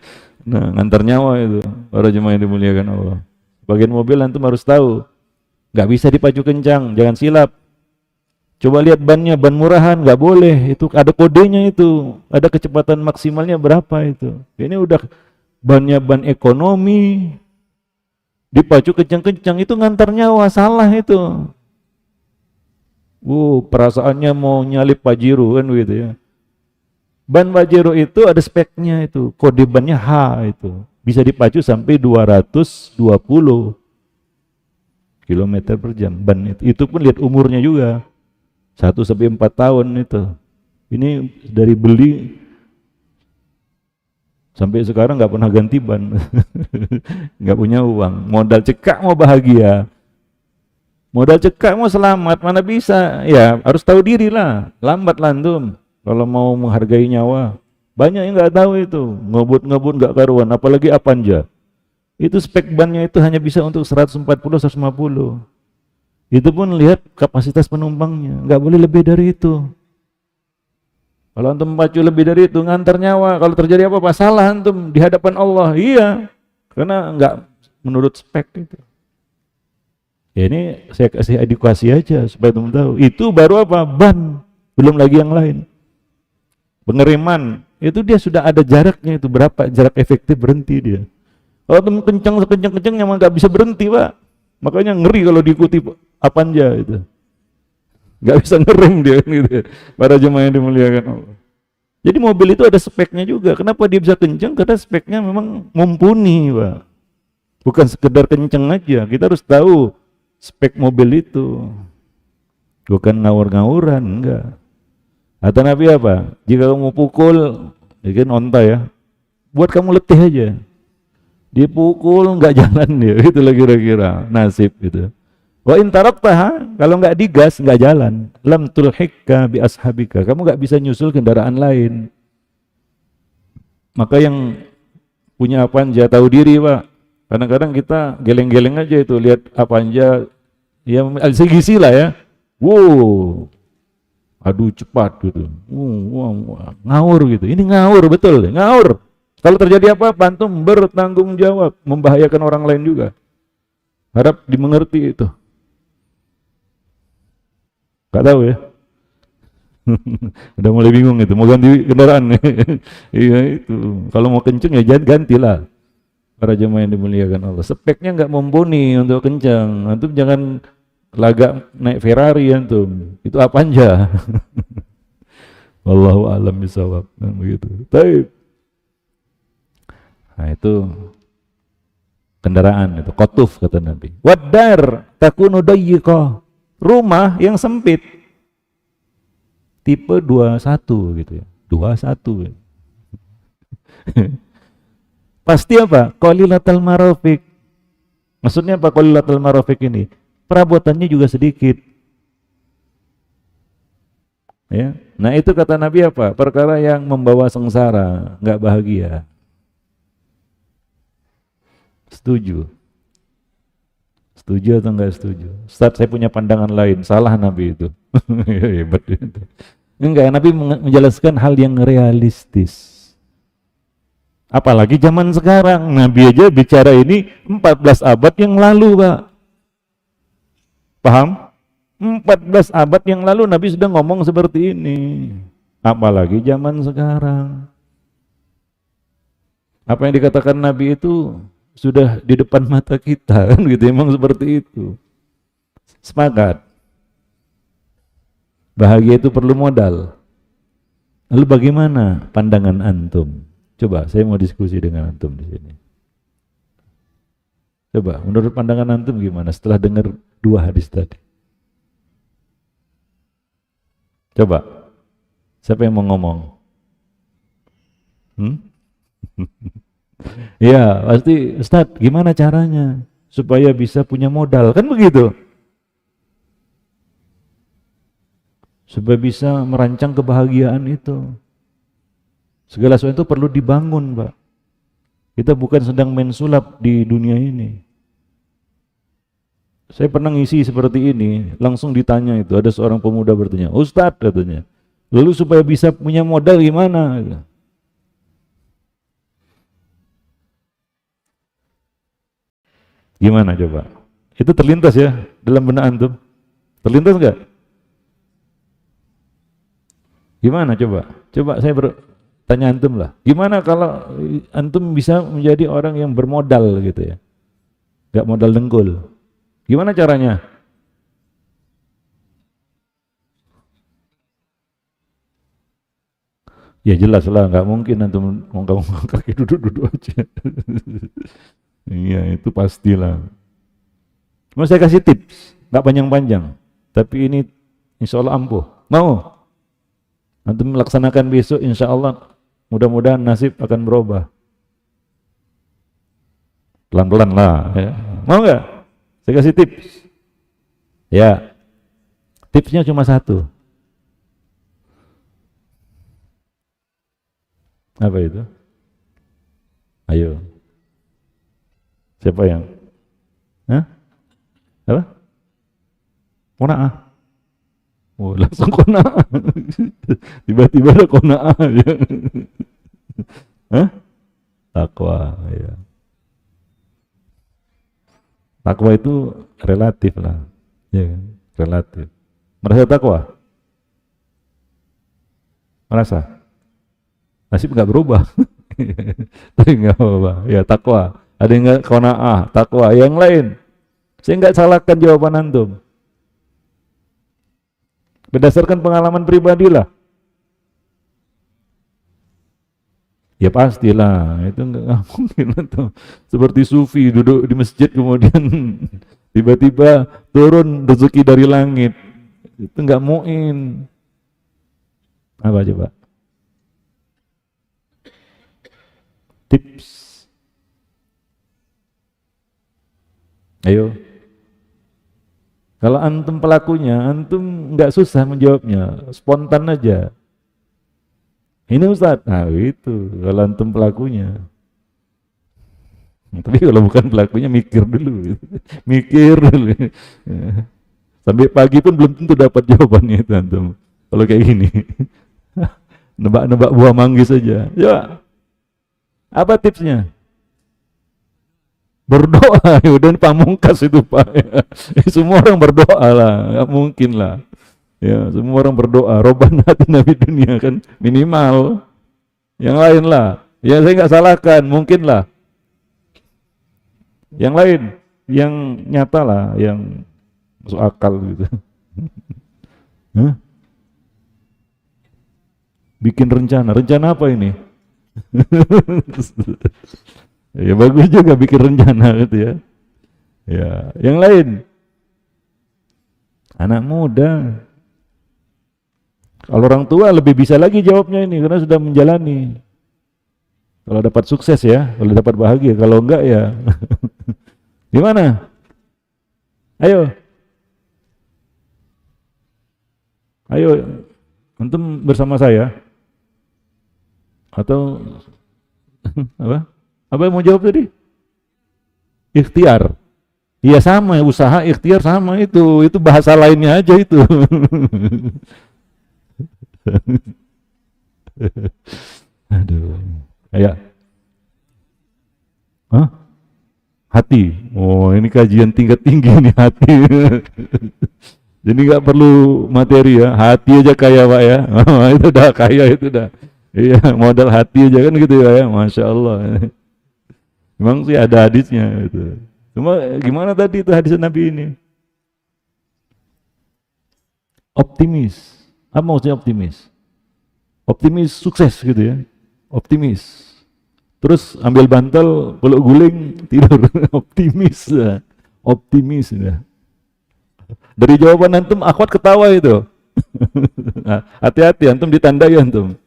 Nah, ngantar nyawa itu. Para jemaah yang dimuliakan Allah. Bagian mobil antum harus tahu. Nggak bisa dipacu kencang, jangan silap. Coba lihat bannya, ban murahan, nggak boleh. Itu ada kodenya itu. Ada kecepatan maksimalnya berapa itu. Ini udah bannya ban ekonomi, dipacu kencang-kencang, itu ngantar nyawa, salah itu. Perasaannya mau nyalip Pajero kan gitu ya. Ban Pajero itu ada speknya itu, kode bannya H itu. Bisa dipacu sampai 220 km per jam. Ban itu pun lihat umurnya juga. 1 sampai 4 tahun itu. Ini dari beli sampai sekarang nggak pernah ganti ban. Nggak punya uang. Modal cekak mau bahagia. Modal cekak mau selamat, mana bisa? Ya harus tahu diri lah. Lambat lantum kalau mau menghargai nyawa. Banyak yang nggak tahu itu. Ngebut-ngebut nggak karuan. Apalagi Avanza. Itu spek bannya itu hanya bisa untuk 140-150. Itu pun lihat kapasitas penumpangnya, nggak boleh lebih dari itu. Kalau antum pacu lebih dari itu, ngantar nyawa. Kalau terjadi apa-apa, salah antum di hadapan Allah. Iya, karena nggak menurut spek itu. Ya ini saya kasih edukasi aja supaya antum tahu. Itu baru apa? Ban, belum lagi yang lain. Pengereman, itu dia sudah ada jaraknya itu, berapa jarak efektif berhenti dia. Kalau antum kencang sekencang-kencangnya nggak bisa berhenti, Pak. Makanya ngeri kalau diikuti Avanza itu. Nggak bisa ngerem dia gitu. Para jemaah yang dimuliakan Allah. Jadi mobil itu ada speknya juga. Kenapa dia bisa kencang? Karena speknya memang mumpuni, Pak. Bukan sekedar kencang aja. Kita harus tahu spek mobil itu. Bukan ngawur-ngawuran, enggak. Kata Nabi apa? Jika kamu pukul, ya kan onta ya, buat kamu letih aja. Dipukul nggak jalan dia, itulah kira-kira nasib gitu. Wa in taraktaha, kalau nggak digas nggak jalan. Lam tulhikka bi ashabika, kamu nggak bisa nyusul kendaraan lain. Maka yang punya Avanza tahu diri, Pak. Kadang-kadang kita geleng-geleng aja itu lihat Avanza, ya segisi lah ya. Aduh cepat gitu. Ngawur gitu. Ini ngawur betul, ngawur. Kalau terjadi apa-apa, antum bertanggung jawab, membahayakan orang lain juga. Harap dimengerti itu. Gak tahu ya. Udah mulai bingung itu, mau ganti kendaraan. Iya itu. Kalau mau kenceng ya jangan gantilah. Para jemaah yang dimuliakan Allah. Speknya nggak mumpuni untuk kencang. Antum jangan lagak naik Ferrari antum. Itu Avanza. Wallahu a'lam bishawab. Begitu. Baik. Nah itu kendaraan itu, qatuf kata Nabi. Wadar takunu dayyiqah, rumah yang sempit. Tipe 21 gitu ya. 21. Pasti apa? Qalilatal marafiq. Maksudnya apa qalilatal marafiq ini? Perabotannya juga sedikit. Ya. Nah, itu kata Nabi apa? Perkara yang membawa sengsara, enggak bahagia. Setuju? Setuju atau enggak setuju? Ustaz, saya punya pandangan lain. Salah Nabi itu. Hebat itu. Enggak, Nabi menjelaskan hal yang realistis. Apalagi zaman sekarang. Nabi aja bicara ini 14 abad yang lalu, Pak. Paham? 14 abad yang lalu Nabi sudah ngomong seperti ini. Apalagi zaman sekarang. Apa yang dikatakan Nabi itu sudah di depan mata kita kan gitu, emang seperti itu. Sepakat. Bahagia itu perlu modal. Lalu bagaimana pandangan antum? Coba saya mau diskusi dengan antum di sini. Coba menurut pandangan antum gimana setelah dengar 2 hadis tadi? Coba. Siapa yang mau ngomong? Ya, pasti Ustaz, gimana caranya supaya bisa punya modal? Kan begitu. supaya bisa merancang kebahagiaan itu. Segala sesuatu itu perlu dibangun, Pak. Kita bukan sedang main sulap di dunia ini. Saya pernah ngisi seperti ini, langsung ditanya itu, ada seorang pemuda bertanya, Ustadz katanya, lalu supaya bisa punya modal gimana? Gimana coba? Itu terlintas ya dalam benak antum? Terlintas enggak? Gimana coba? Coba saya bertanya antum lah. Gimana kalau antum bisa menjadi orang yang bermodal gitu ya? Enggak modal dengkul. Gimana caranya? Ya jelas lah, nggak mungkin antum ngomong kaki duduk-duduk aja. Iya, itu pastilah. Mau saya kasih tips, nggak panjang-panjang, tapi ini insya Allah ampuh. Mau? Antum melaksanakan besok, insya Allah mudah-mudahan nasib akan berubah. Pelan-pelan lah. Ya. Mau nggak? Saya kasih tips. Ya, tipsnya cuma satu. Apa itu? Ayo. Siapa yang? Hah? Apa? Kona'ah. Oh, langsung kona'ah. Tiba-tiba ada kona'ah ya. Hah? Takwa, ya. Takwa itu relatif lah. Ya, kan? Relatif. Merasa takwa? Merasa? Nasib nggak berubah. Tapi nggak apa-apa. Ya takwa. Ada yang nggak qanaah, takwa. Yang lain, saya nggak salahkan jawaban antum. Berdasarkan pengalaman pribadi lah. Ya pastilah, itu nggak mungkin tuh. Seperti sufi duduk di masjid kemudian tiba-tiba turun rezeki dari langit. Itu nggak mungkin. Apa coba? Tips. Ayo. Kalau antum pelakunya, antum nggak susah menjawabnya, spontan aja. Ini Ustadz, nah itu kalau antum pelakunya. Tapi kalau bukan pelakunya mikir dulu, mikir dulu. Sampai pagi pun belum tentu dapat jawabannya itu antum. Kalau kayak gini, nebak-nebak buah manggis saja. Ya, apa tipsnya? Berdoa, ya udah pamungkas itu Pak. Semua orang berdoa lah, nggak mungkin lah. Ya, semua orang berdoa. Robbana atina fid dunya kan minimal. Yang lain lah. Ya saya nggak salahkan, mungkin lah. Yang lain, yang nyata lah, yang masuk akal gitu. Hah? Bikin rencana. Rencana apa ini? Ya bagus juga bikin rencana gitu ya. Ya, yang lain. Anak muda. Kalau orang tua lebih bisa lagi jawabnya ini karena sudah menjalani. Kalau dapat sukses ya, kalau dapat bahagia, kalau enggak ya gimana? Ayo. Ayo, antum bersama saya atau apa? Apa yang mau jawab tadi? Ikhtiar. Iya sama, usaha ikhtiar sama itu bahasa lainnya aja itu. Aduh. Kayak hah? Hati. Oh, ini kajian tingkat tinggi nih hati. Jadi nggak perlu materi ya, hati aja kaya Pak ya. Oh, itu udah kaya itu udah. Iya, modal hati aja kan gitu ya, Masya Allah. Memang sih ada hadisnya itu. Cuma gimana tadi itu hadis Nabi ini? Optimis. Apa maksudnya optimis? Optimis sukses gitu ya. Optimis. Terus ambil bantal, peluk guling, tidur. Optimis. Ya. Optimis ya. Dari jawaban antum akhwat ketawa itu. Hati-hati antum ditandai antum.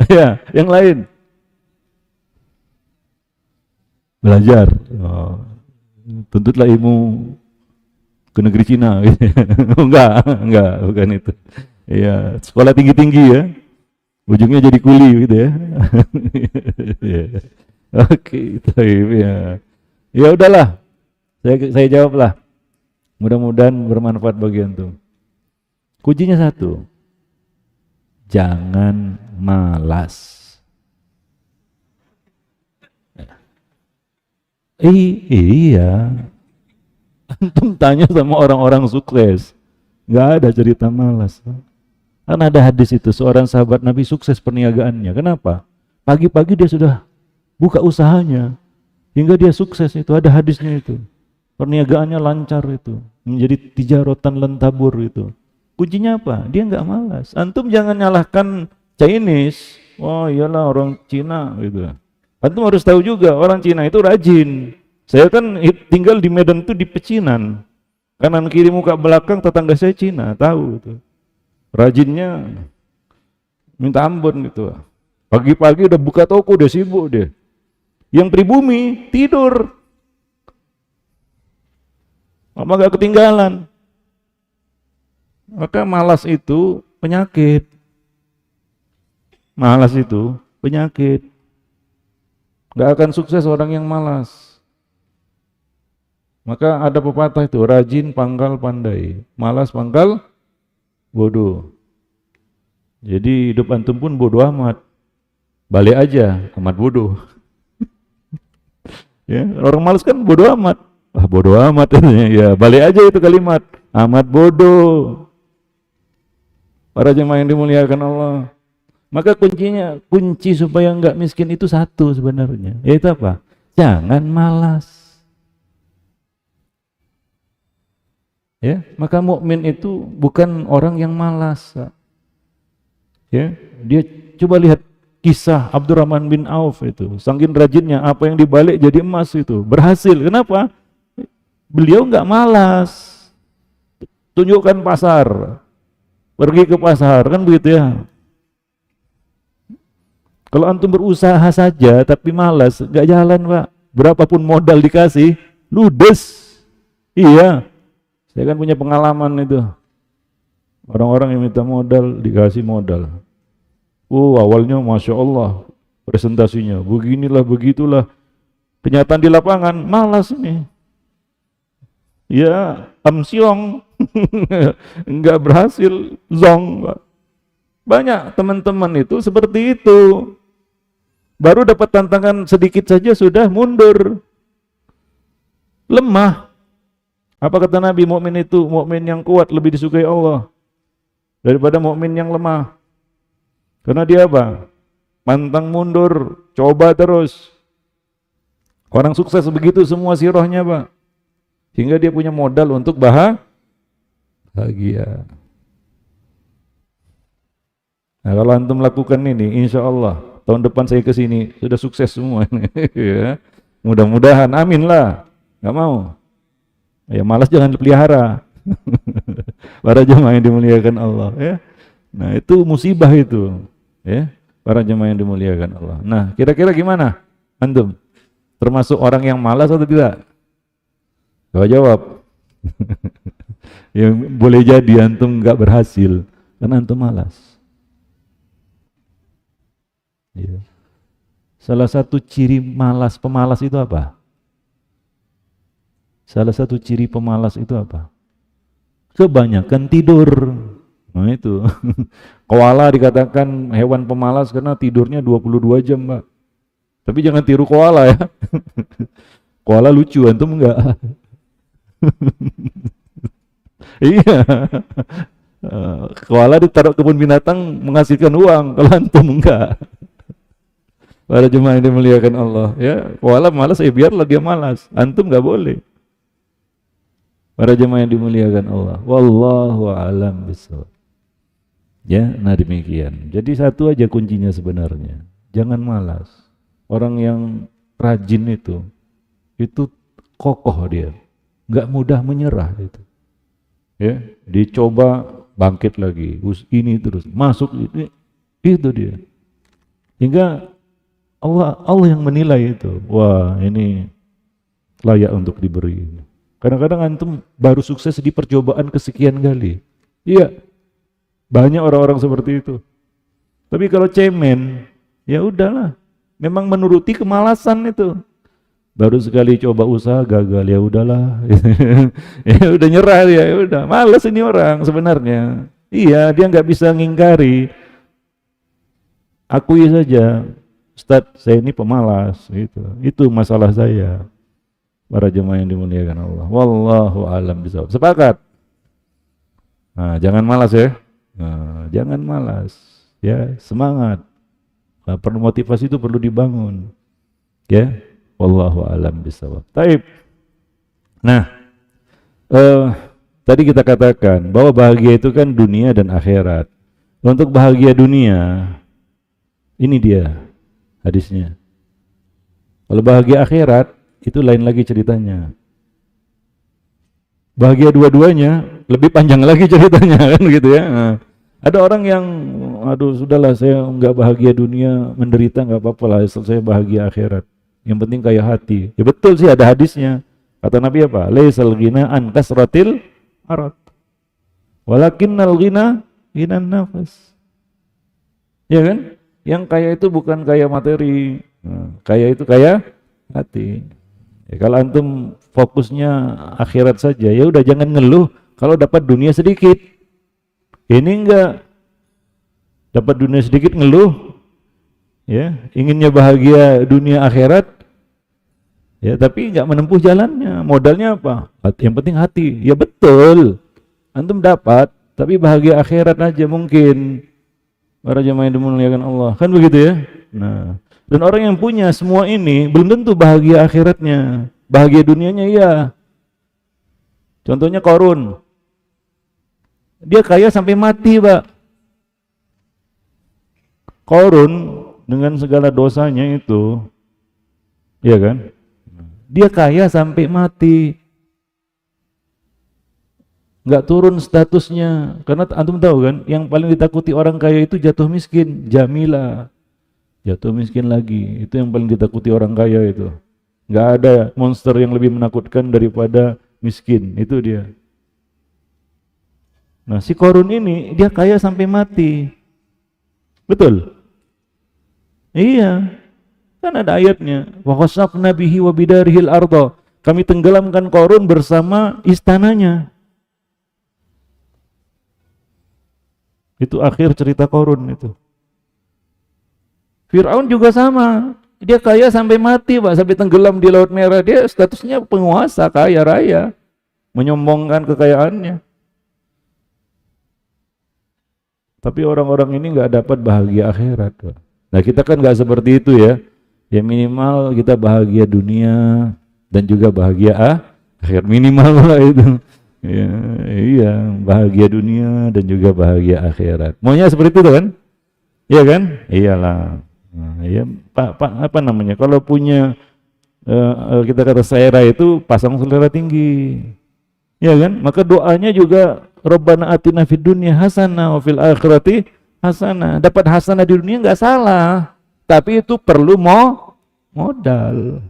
Ya, yang lain. Belajar. Oh. Tuntutlah ilmu ke negeri Cina gitu. Enggak, bukan itu. Iya, sekolah tinggi-tinggi ya. Ujungnya jadi kuli gitu ya. Iya. Oke, itu ya. Ya udahlah. Saya jawablah. Mudah-mudahan bermanfaat bagi antum. Kuncinya satu. Jangan malas. Iya. Antum tanya sama orang-orang sukses. Nggak ada cerita malas. Kan ada hadis itu, seorang sahabat Nabi sukses perniagaannya. Kenapa? Pagi-pagi dia sudah buka usahanya. Hingga dia sukses itu, ada hadisnya itu. Perniagaannya lancar itu. Menjadi tijarotan lentabur itu. Kuncinya apa? Dia nggak malas. Antum jangan nyalahkan Chinese. Oh iyalah orang Cina gitu. Antum harus tahu juga orang Cina itu rajin. Saya kan tinggal di Medan itu di pecinan. Kanan kiri muka belakang tetangga saya Cina, tahu itu. Rajinnya minta ampun gitu. Pagi-pagi udah buka toko, udah sibuk dia. Yang pribumi tidur. Mama gak ketinggalan. Maka malas itu penyakit. Malas itu penyakit. Gak akan sukses orang yang malas. Maka ada pepatah itu, rajin pangkal pandai, malas pangkal bodoh. Jadi hidup antum pun bodoh amat. Balik aja, amat bodoh. Ya, orang malas kan bodoh amat. Wah, bodoh amat ya, balik aja itu kalimat, amat bodoh. Para jemaah yang dimuliakan Allah. Maka kunci supaya enggak miskin itu satu sebenarnya, yaitu apa? Jangan malas. Ya, maka mukmin itu bukan orang yang malas. Ya, dia coba lihat kisah Abdurrahman bin Auf itu, saking rajinnya apa yang dibalik jadi emas itu, berhasil. Kenapa? Beliau enggak malas. Tunjukkan pasar. Pergi ke pasar, kan begitu ya. Kalau antum berusaha saja tapi malas, nggak jalan Pak. Berapapun modal dikasih, ludes. Iya, saya kan punya pengalaman itu. Orang-orang yang minta modal, dikasih modal. Awalnya Masya Allah, presentasinya, beginilah, begitulah. Kenyataan di lapangan, malas ini. Ya, amsyong, nggak berhasil, zong Pak. Banyak teman-teman itu seperti itu. Baru dapat tantangan sedikit saja sudah mundur. Lemah. Apa kata Nabi, mukmin itu, mukmin yang kuat lebih disukai Allah daripada mukmin yang lemah. Karena dia apa? Pantang mundur, coba terus. Orang sukses begitu semua sirahnya, Pak. Sehingga dia punya modal untuk bahagia. Nah, kalau antum lakukan ini, insya Allah tahun depan saya ke sini sudah sukses semua. Ya. Mudah-mudahan, amin lah. Gak mau. Ya malas jangan dipelihara. Para jemaah yang dimuliakan Allah. Ya. Nah itu musibah itu. Ya. Para jemaah yang dimuliakan Allah. Nah kira-kira gimana antum? Termasuk orang yang malas atau tidak? Coba jawab. Ya, boleh jadi antum nggak berhasil karena antum malas. Ya. Salah satu ciri pemalas itu apa? Salah satu ciri pemalas itu apa? Kebanyakan tidur. Nah itu. Koala dikatakan hewan pemalas karena tidurnya 22 jam, Mbak. Tapi jangan tiru koala ya. Koala lucu, antum enggak? Iya. Koala ditaruh kebun binatang menghasilkan uang, kalau antum enggak. Para jemaah yang dimuliakan Allah, ya, koala malas, biarlah dia malas. Antum enggak boleh. Para jemaah yang dimuliakan Allah. Wallahu a'lam bishawab. Ya, nah demikian. Jadi satu aja kuncinya sebenarnya. Jangan malas. Orang yang rajin itu kokoh dia. Enggak mudah menyerah itu. Ya, dicoba bangkit lagi. Ini terus masuk itu dia. Hingga Allah yang menilai itu. Wah, ini layak untuk diberi. Kadang-kadang antum baru sukses di percobaan kesekian kali. Iya, banyak orang-orang seperti itu. Tapi kalau cemen, ya udahlah. Memang menuruti kemalasan itu. Baru sekali coba usaha gagal, ya udahlah. Ya udah nyerah ya udah. Malas ini orang sebenarnya. Iya, dia nggak bisa ngingkari. Akui saja, Ustaz, saya ini pemalas gitu. Itu masalah saya. Para jemaah yang dimuliakan Allah. Wallahu a'lam bishawab. Sepakat? Nah, jangan malas ya. Nah, jangan malas. Ya, semangat. Nah, perlu motivasi itu perlu dibangun. Ya, wallahu a'lam bishawab. Taib. Nah, tadi kita katakan bahwa bahagia itu kan dunia dan akhirat. Untuk bahagia dunia, ini dia hadisnya. Kalau bahagia akhirat, itu lain lagi ceritanya. Bahagia dua-duanya, lebih panjang lagi ceritanya kan gitu ya. Nah, ada orang yang, aduh sudahlah saya nggak bahagia dunia, menderita nggak apa-apa lah, saya bahagia akhirat. Yang penting kaya hati. Ya betul sih, ada hadisnya. Kata Nabi apa? Laisal ghina an kasratil arad, walakinnal ghina ghinan nafas. Ya kan? Yang kaya itu bukan kaya materi. Nah, kaya itu kaya hati. Ya, kalau antum fokusnya akhirat saja, ya udah jangan ngeluh kalau dapat dunia sedikit. Ini enggak dapat dunia sedikit ngeluh, ya inginnya bahagia dunia akhirat, ya tapi enggak menempuh jalannya. Modalnya apa? Yang penting hati. Ya betul, antum dapat, tapi bahagia akhirat aja mungkin. Para jemaah yang dimuliakan Allah, kan begitu ya. Nah, dan orang yang punya semua ini belum tentu bahagia akhiratnya. Bahagia dunianya iya. Contohnya Qarun. Dia kaya sampai mati, Pak. Qarun dengan segala dosanya itu, iya kan? Dia kaya sampai mati. Nggak turun statusnya. Karena antum tahu kan, yang paling ditakuti orang kaya itu jatuh miskin. Jamilah. Jatuh miskin lagi, itu yang paling ditakuti orang kaya itu. Nggak ada monster yang lebih menakutkan daripada miskin, itu dia. Nah, si Qarun ini dia kaya sampai mati. Betul? Iya. Kan ada ayatnya, wa khasafna bihi wa bidarihil arda. Kami tenggelamkan Qarun bersama istananya. Itu akhir cerita Qarun itu. Fir'aun juga sama. Dia kaya sampai mati, Pak, sampai tenggelam di Laut Merah. Dia statusnya penguasa, kaya raya, menyombongkan kekayaannya. Tapi orang-orang ini nggak dapat bahagia akhirat, Pak. Nah, kita kan nggak seperti itu ya. Ya minimal kita bahagia dunia dan juga bahagia akhir, minimal lah itu. Ya, iya, bahagia dunia dan juga bahagia akhirat. Maunya seperti itu kan? Iya kan? Iyalah. Nah, ya, Pak, apa namanya? Kalau punya kita kata selera itu pasang selera tinggi. Ya kan? Maka doanya juga Rabbana atina fid dunya hasanah wa fil akhirati hasanah. Dapat hasanah di dunia enggak salah, tapi itu perlu modal.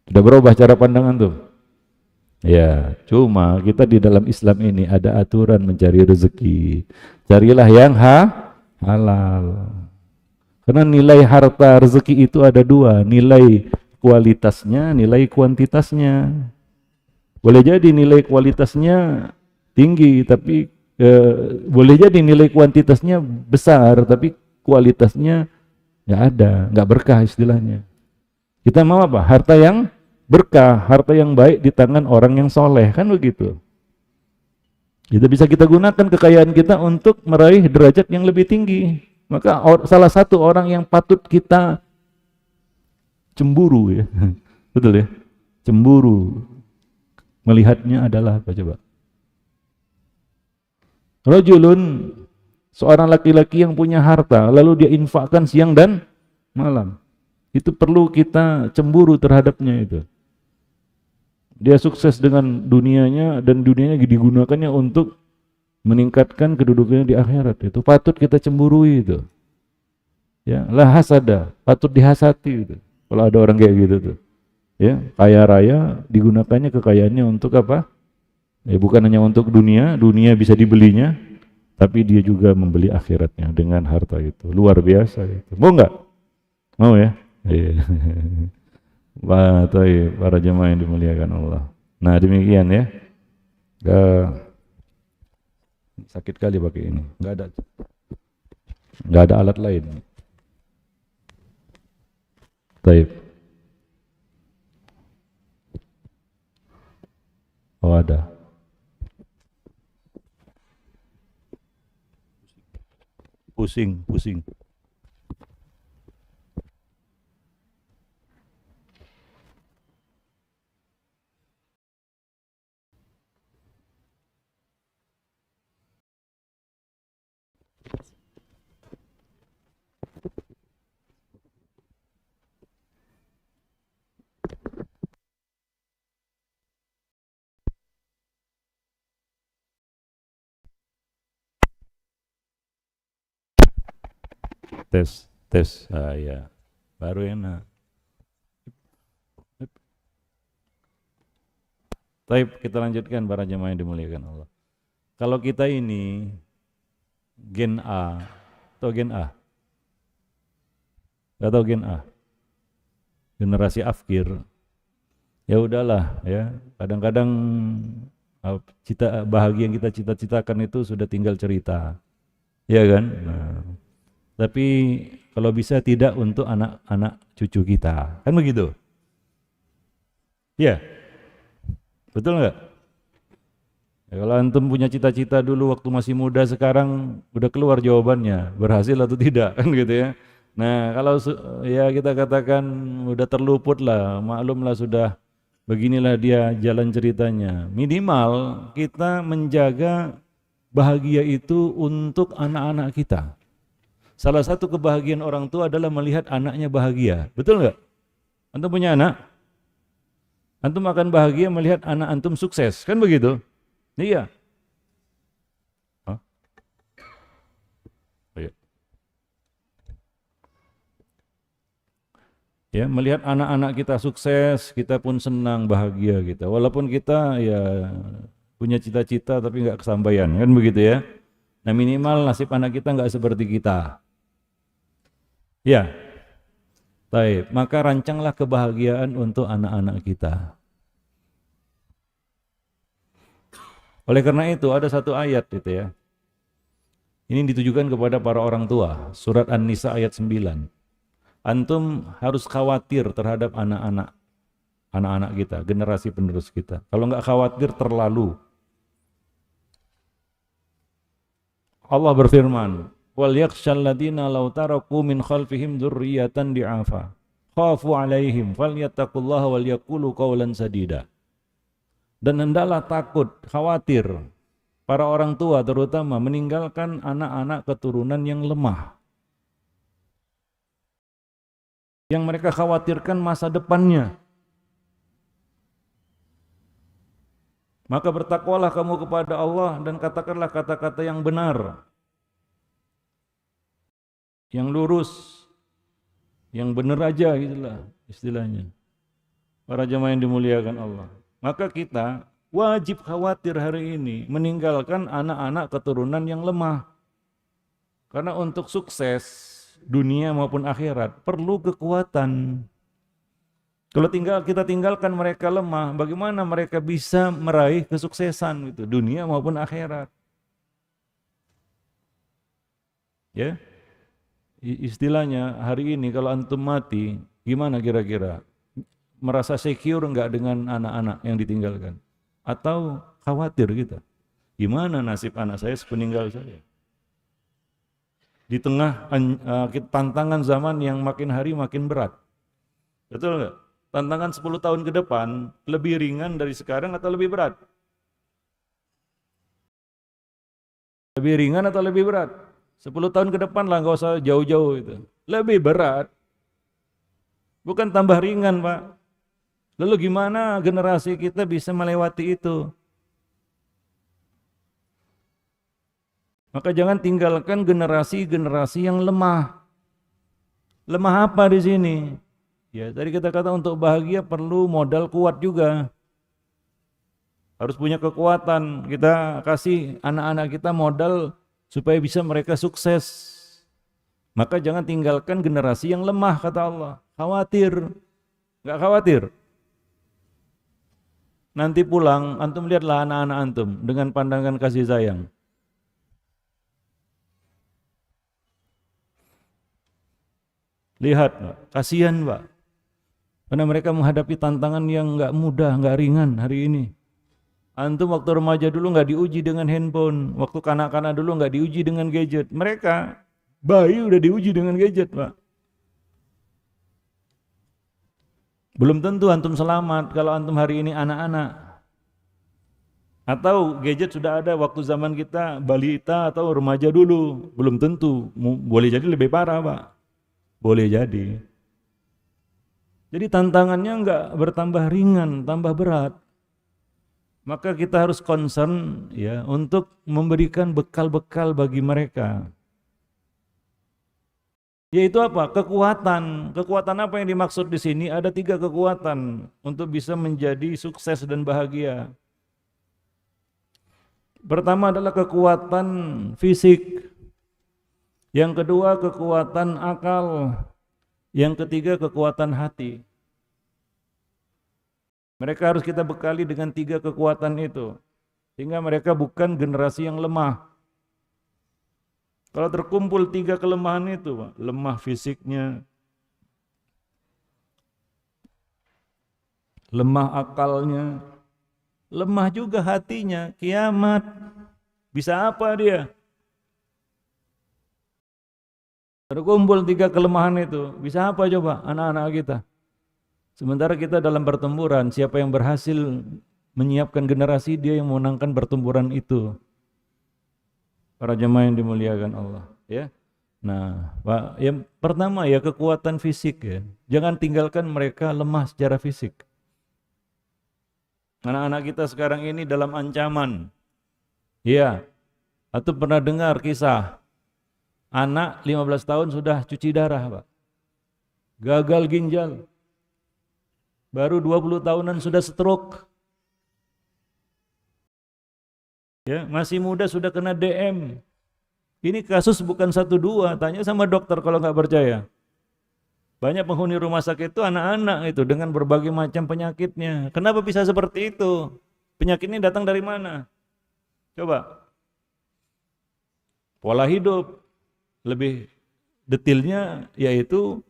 Sudah berubah cara pandangan tuh. Ya, cuma kita di dalam Islam ini ada aturan mencari rezeki. Carilah yang halal. Karena nilai harta rezeki itu ada dua, nilai kualitasnya, nilai kuantitasnya. Boleh jadi nilai kualitasnya tinggi, tapi boleh jadi nilai kuantitasnya besar, tapi kualitasnya nggak ada, nggak berkah istilahnya. Kita mau apa? Harta yang berkah, harta yang baik di tangan orang yang soleh, kan begitu. Itu bisa kita gunakan kekayaan kita untuk meraih derajat yang lebih tinggi. Maka salah satu orang yang patut kita cemburu ya, betul ya, cemburu melihatnya adalah apa coba? Rajulun, seorang laki-laki yang punya harta, lalu dia infakkan siang dan malam. Itu perlu kita cemburu terhadapnya itu. Dia sukses dengan dunianya dan dunianya digunakannya untuk meningkatkan kedudukannya di akhirat. Itu patut kita cemburui itu. Ya, la hasada, patut dihasati itu. Kalau ada orang kayak gitu tuh. Ya, kaya raya digunakannya kekayaannya untuk apa? Ya, bukan hanya untuk dunia, dunia bisa dibelinya, tapi dia juga membeli akhiratnya dengan harta itu. Luar biasa itu. Mau nggak? Mau ya? Iya. Wah, para jemaah yang dimuliakan Allah. Nah, demikian ya. Sakit kali pakai ini. Nggak ada alat lain. Taib. Oh ada. Pusing, pusing. Tes, tes. Ah ya. Baru enak. Taib, kita lanjutkan para jemaah yang dimuliakan Allah. Kalau kita ini gen A atau gen A? Gak tahu gen A? Generasi afkir. Ya udahlah ya. Kadang-kadang cita bahagia yang kita cita-citakan itu sudah tinggal cerita. Ya kan? Nah, tapi kalau bisa tidak untuk anak-anak cucu kita. Kan begitu? Ya, betul nggak? Ya, kalau antum punya cita-cita dulu waktu masih muda, sekarang udah keluar jawabannya, berhasil atau tidak kan gitu ya. Nah, kalau ya kita katakan udah terluput lah, maklumlah sudah beginilah dia jalan ceritanya. Minimal kita menjaga bahagia itu untuk anak-anak kita. Salah satu kebahagiaan orang tua adalah melihat anaknya bahagia. Betul nggak? Antum punya anak? Antum akan bahagia melihat anak antum sukses, kan begitu? Iya. Hah? Oh, iya. Ya, melihat anak-anak kita sukses, kita pun senang, bahagia kita. Walaupun kita ya punya cita-cita tapi nggak kesampaian, kan begitu ya? Nah minimal nasib anak kita nggak seperti kita. Ya, baik. Maka rancanglah kebahagiaan untuk anak-anak kita. Oleh karena itu ada satu ayat itu ya. Ini ditujukan kepada para orang tua. Surat An-Nisa ayat 9. Antum harus khawatir terhadap anak-anak kita, generasi penerus kita. Kalau nggak khawatir terlalu. Allah berfirman, "Wal yakhshal ladzina law taraku min khalfihim dzurriyyatan di'afa khafu 'alaihim falyattaqullaha wal yaqulu qawlan sadida." Dan hendaklah takut, khawatir para orang tua terutama meninggalkan anak-anak keturunan yang lemah. Yang mereka khawatirkan masa depannya. Maka bertakwalah kamu kepada Allah dan katakanlah kata-kata yang benar, yang lurus, yang benar aja gitulah istilahnya. Para jemaah yang dimuliakan Allah. Maka kita wajib khawatir hari ini meninggalkan anak-anak keturunan yang lemah. Karena untuk sukses dunia maupun akhirat perlu kekuatan. Kalau kita tinggalkan mereka lemah, bagaimana mereka bisa meraih kesuksesan itu dunia maupun akhirat? Ya. Istilahnya hari ini kalau antum mati, gimana kira-kira? Merasa secure enggak dengan anak-anak yang ditinggalkan? Atau khawatir kita? Gimana nasib anak saya sepeninggal saya? Di tengah tantangan zaman yang makin hari makin berat. Betul nggak? Tantangan 10 tahun ke depan lebih ringan dari sekarang atau lebih berat? Lebih ringan atau lebih berat? 10 tahun ke depan lah, nggak usah jauh-jauh itu. Lebih berat. Bukan tambah ringan, Pak. Lalu gimana generasi kita bisa melewati itu? Maka jangan tinggalkan generasi-generasi yang lemah. Lemah apa di sini? Ya, tadi kita kata untuk bahagia perlu modal kuat juga. Harus punya kekuatan. Kita kasih anak-anak kita modal supaya bisa mereka sukses. Maka jangan tinggalkan generasi yang lemah, kata Allah. Khawatir. Enggak khawatir. Nanti pulang, antum lihatlah anak-anak antum dengan pandangan kasih sayang. Lihat, Pak. Kasihan, Pak. Karena mereka menghadapi tantangan yang enggak mudah, enggak ringan hari ini. Antum waktu remaja dulu enggak diuji dengan handphone, waktu kanak-kanak dulu enggak diuji dengan gadget. Mereka bayi udah diuji dengan gadget, Pak. Belum tentu antum selamat kalau antum hari ini anak-anak. Atau gadget sudah ada waktu zaman kita balita atau remaja dulu. Belum tentu, boleh jadi lebih parah, Pak. Boleh jadi. Jadi tantangannya enggak bertambah ringan, tambah berat. Maka kita harus concern ya untuk memberikan bekal-bekal bagi mereka. Yaitu apa? Kekuatan. Kekuatan apa yang dimaksud di sini? Ada 3 kekuatan untuk bisa menjadi sukses dan bahagia. Pertama adalah kekuatan fisik. Yang kedua kekuatan akal. Yang ketiga kekuatan hati. Mereka harus kita bekali dengan 3 kekuatan itu. Sehingga mereka bukan generasi yang lemah. Kalau terkumpul 3 kelemahan itu, Pak, lemah fisiknya, lemah akalnya, lemah juga hatinya, kiamat. Bisa apa dia? Terkumpul 3 kelemahan itu, bisa apa coba anak-anak kita? Sementara kita dalam pertempuran, siapa yang berhasil menyiapkan generasi, dia yang memenangkan pertempuran itu. Para jemaah yang dimuliakan Allah, ya. Nah, Pak, yang pertama ya kekuatan fisik ya. Jangan tinggalkan mereka lemah secara fisik. Anak-anak kita sekarang ini dalam ancaman. Ya. Atau pernah dengar kisah anak 15 tahun sudah cuci darah, Pak. Gagal ginjal. Baru 20 tahunan sudah stroke. Ya, masih muda sudah kena DM. Ini kasus bukan 1-2, tanya sama dokter kalau nggak percaya. Banyak penghuni rumah sakit itu anak-anak itu dengan berbagai macam penyakitnya. Kenapa bisa seperti itu? Penyakit ini datang dari mana? Coba. Pola hidup. Lebih detailnya yaitu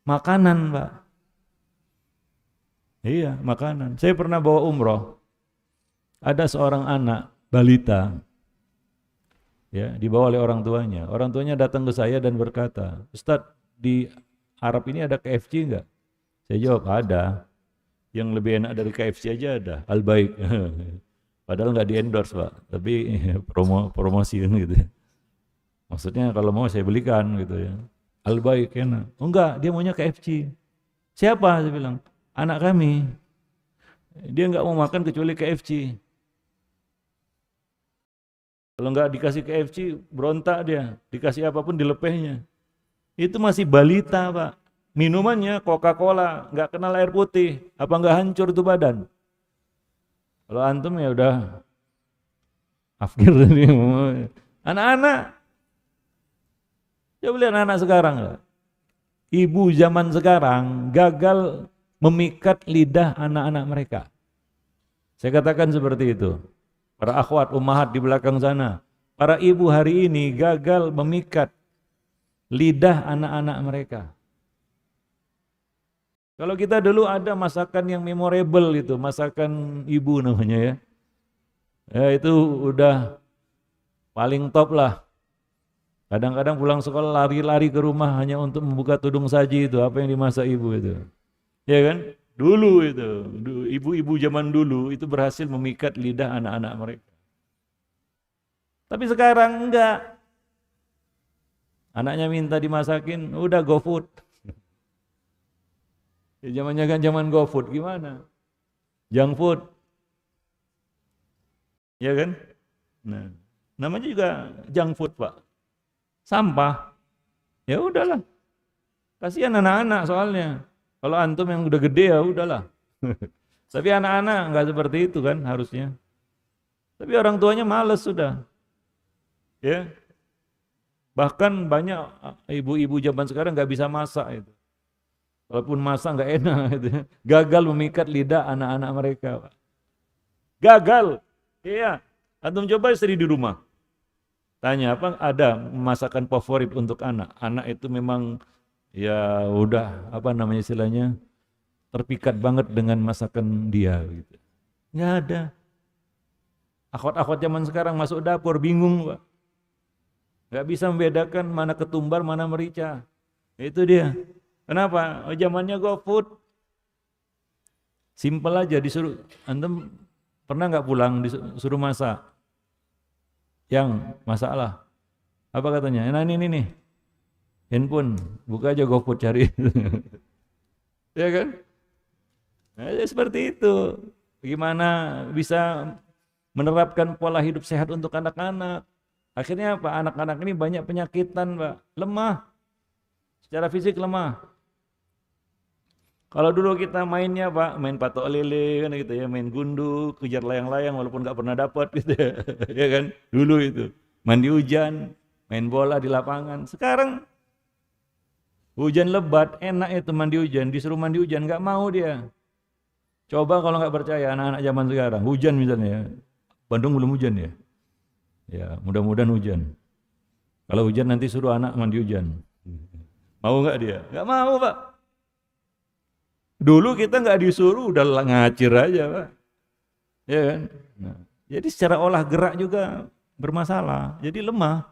makanan, Pak. Iya, makanan. Saya pernah bawa umroh. Ada seorang anak balita, ya, dibawa oleh orang tuanya. Orang tuanya datang ke saya dan berkata, Ustadz, di Arab ini ada KFC enggak? Saya jawab, ada. Yang lebih enak dari KFC aja ada, Al-Baik. Padahal enggak di-endorse, Pak, tapi promosi gitu. Maksudnya kalau mau saya belikan gitu ya. Al-Baik enak. Oh enggak, dia maunya KFC. Siapa? Saya bilang, anak kami. Dia enggak mau makan kecuali KFC. Kalau enggak dikasih KFC, berontak dia. Dikasih apapun dilepehnya. Itu masih balita, Pak. Minumannya Coca-Cola, enggak kenal air putih. Apa enggak hancur itu badan? Kalau antum ya udah afkir tadi. Anak-anak. Coba lihat anak-anak sekarang. Ibu zaman sekarang gagal memikat lidah anak-anak mereka. Saya katakan seperti itu. Para akhwat, ummahat di belakang sana. Para ibu hari ini gagal memikat lidah anak-anak mereka. Kalau kita dulu ada masakan yang memorable itu, masakan ibu namanya ya. Ya itu udah paling top lah. Kadang-kadang pulang sekolah lari-lari ke rumah hanya untuk membuka tudung saji itu, apa yang dimasak ibu itu. Ya kan? Dulu itu, ibu-ibu zaman dulu itu berhasil memikat lidah anak-anak mereka. Tapi sekarang enggak. Anaknya minta dimasakin, udah GoFood. Ya, zamannya kan zaman GoFood, gimana? Junk food. Ya kan? Nah, namanya juga junk food, Pak. Sampah. Ya udahlah. Kasihan anak-anak soalnya. Kalau antum yang udah gede ya udahlah. Tapi anak-anak nggak seperti itu kan harusnya. Tapi orang tuanya males sudah. Ya. Bahkan banyak ibu-ibu zaman sekarang nggak bisa masak itu. Walaupun masak nggak enak gitu. Gagal memikat lidah anak-anak mereka, Pak. Gagal. Iya. Antum coba istri di rumah. Tanya apa ada masakan favorit untuk anak. Anak itu memang ya udah apa namanya istilahnya terpikat banget dengan masakan dia gitu. Nggak ada. Akhwat-akhwat zaman sekarang masuk dapur bingung, Pak. Nggak bisa membedakan mana ketumbar, mana merica. Itu dia. Kenapa? Oh, zamannya GoFood. Simpel aja disuruh. Antum pernah nggak pulang disuruh masak? Yang masalah. Apa katanya? Nah ini nih. Handphone, buka aja GoFood cari. Ya kan? Nah, ya seperti itu. Bagaimana bisa menerapkan pola hidup sehat untuk anak-anak. Akhirnya apa? Anak-anak ini banyak penyakitan, Pak. Lemah. Secara fisik lemah. Kalau dulu kita mainnya, Pak, main patok lele kan gitu ya, main gundu, kejar layang-layang walaupun nggak pernah dapat gitu ya. Ya kan? Dulu itu. Mandi hujan, main bola di lapangan. Sekarang hujan lebat, enak itu mandi hujan, disuruh mandi hujan nggak mau dia. Coba kalau nggak percaya anak-anak zaman sekarang, hujan misalnya ya. Bandung belum hujan ya. Ya, mudah-mudahan hujan. Kalau hujan nanti suruh anak mandi hujan. Mau nggak dia? Nggak mau, Pak. Dulu kita nggak disuruh, udah ngacir aja, Pak. Ya kan? Nah, jadi secara olah gerak juga bermasalah. Jadi lemah.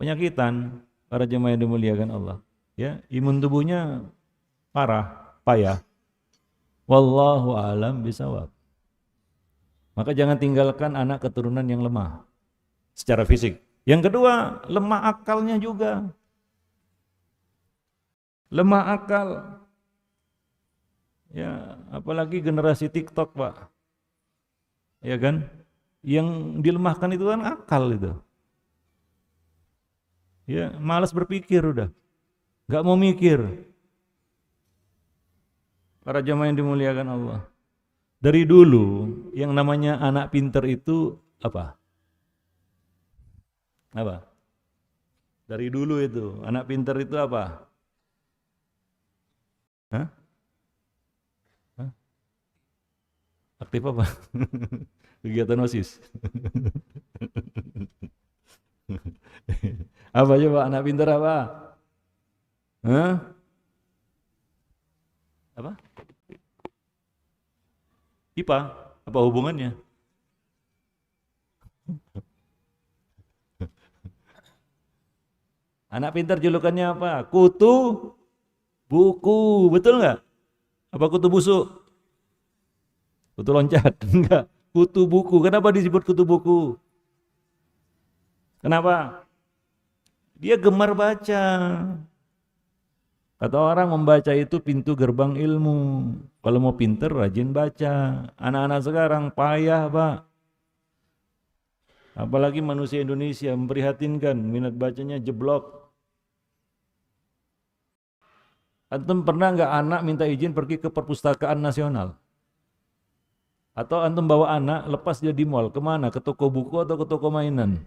Penyakitan para jemaah yang dimuliakan Allah. Ya, imun tubuhnya parah, payah. Wallahu a'lam bishawab. Maka jangan tinggalkan anak keturunan yang lemah secara fisik. Yang kedua, lemah akalnya juga. Lemah akal. Ya, apalagi generasi TikTok, Pak. Ya kan? Yang dilemahkan itu kan akal itu. Ya, malas berpikir udah. Enggak mau mikir. Para jemaah yang dimuliakan Allah. Dari dulu yang namanya anak pinter itu apa? Apa? Dari dulu itu anak pinter itu apa? Hah? Hah? Aktif apa? Kegiatan OSIS. Apa coba anak pinter apa? Hah? Apa? IPA? Apa hubungannya? Anak pintar julukannya apa? Kutu buku, betul nggak? Apa kutu busuk? Kutu loncat? Enggak. Kutu buku. Kenapa disebut kutu buku? Kenapa? Dia gemar baca. Kata orang membaca itu pintu gerbang ilmu. Kalau mau pinter rajin baca. Anak-anak sekarang payah, Pak. Apalagi manusia Indonesia memprihatinkan, minat bacanya jeblok. Antum pernah nggak anak minta izin pergi ke perpustakaan nasional? Atau antum bawa anak lepas dia di mall, kemana? Ke toko buku atau ke toko mainan?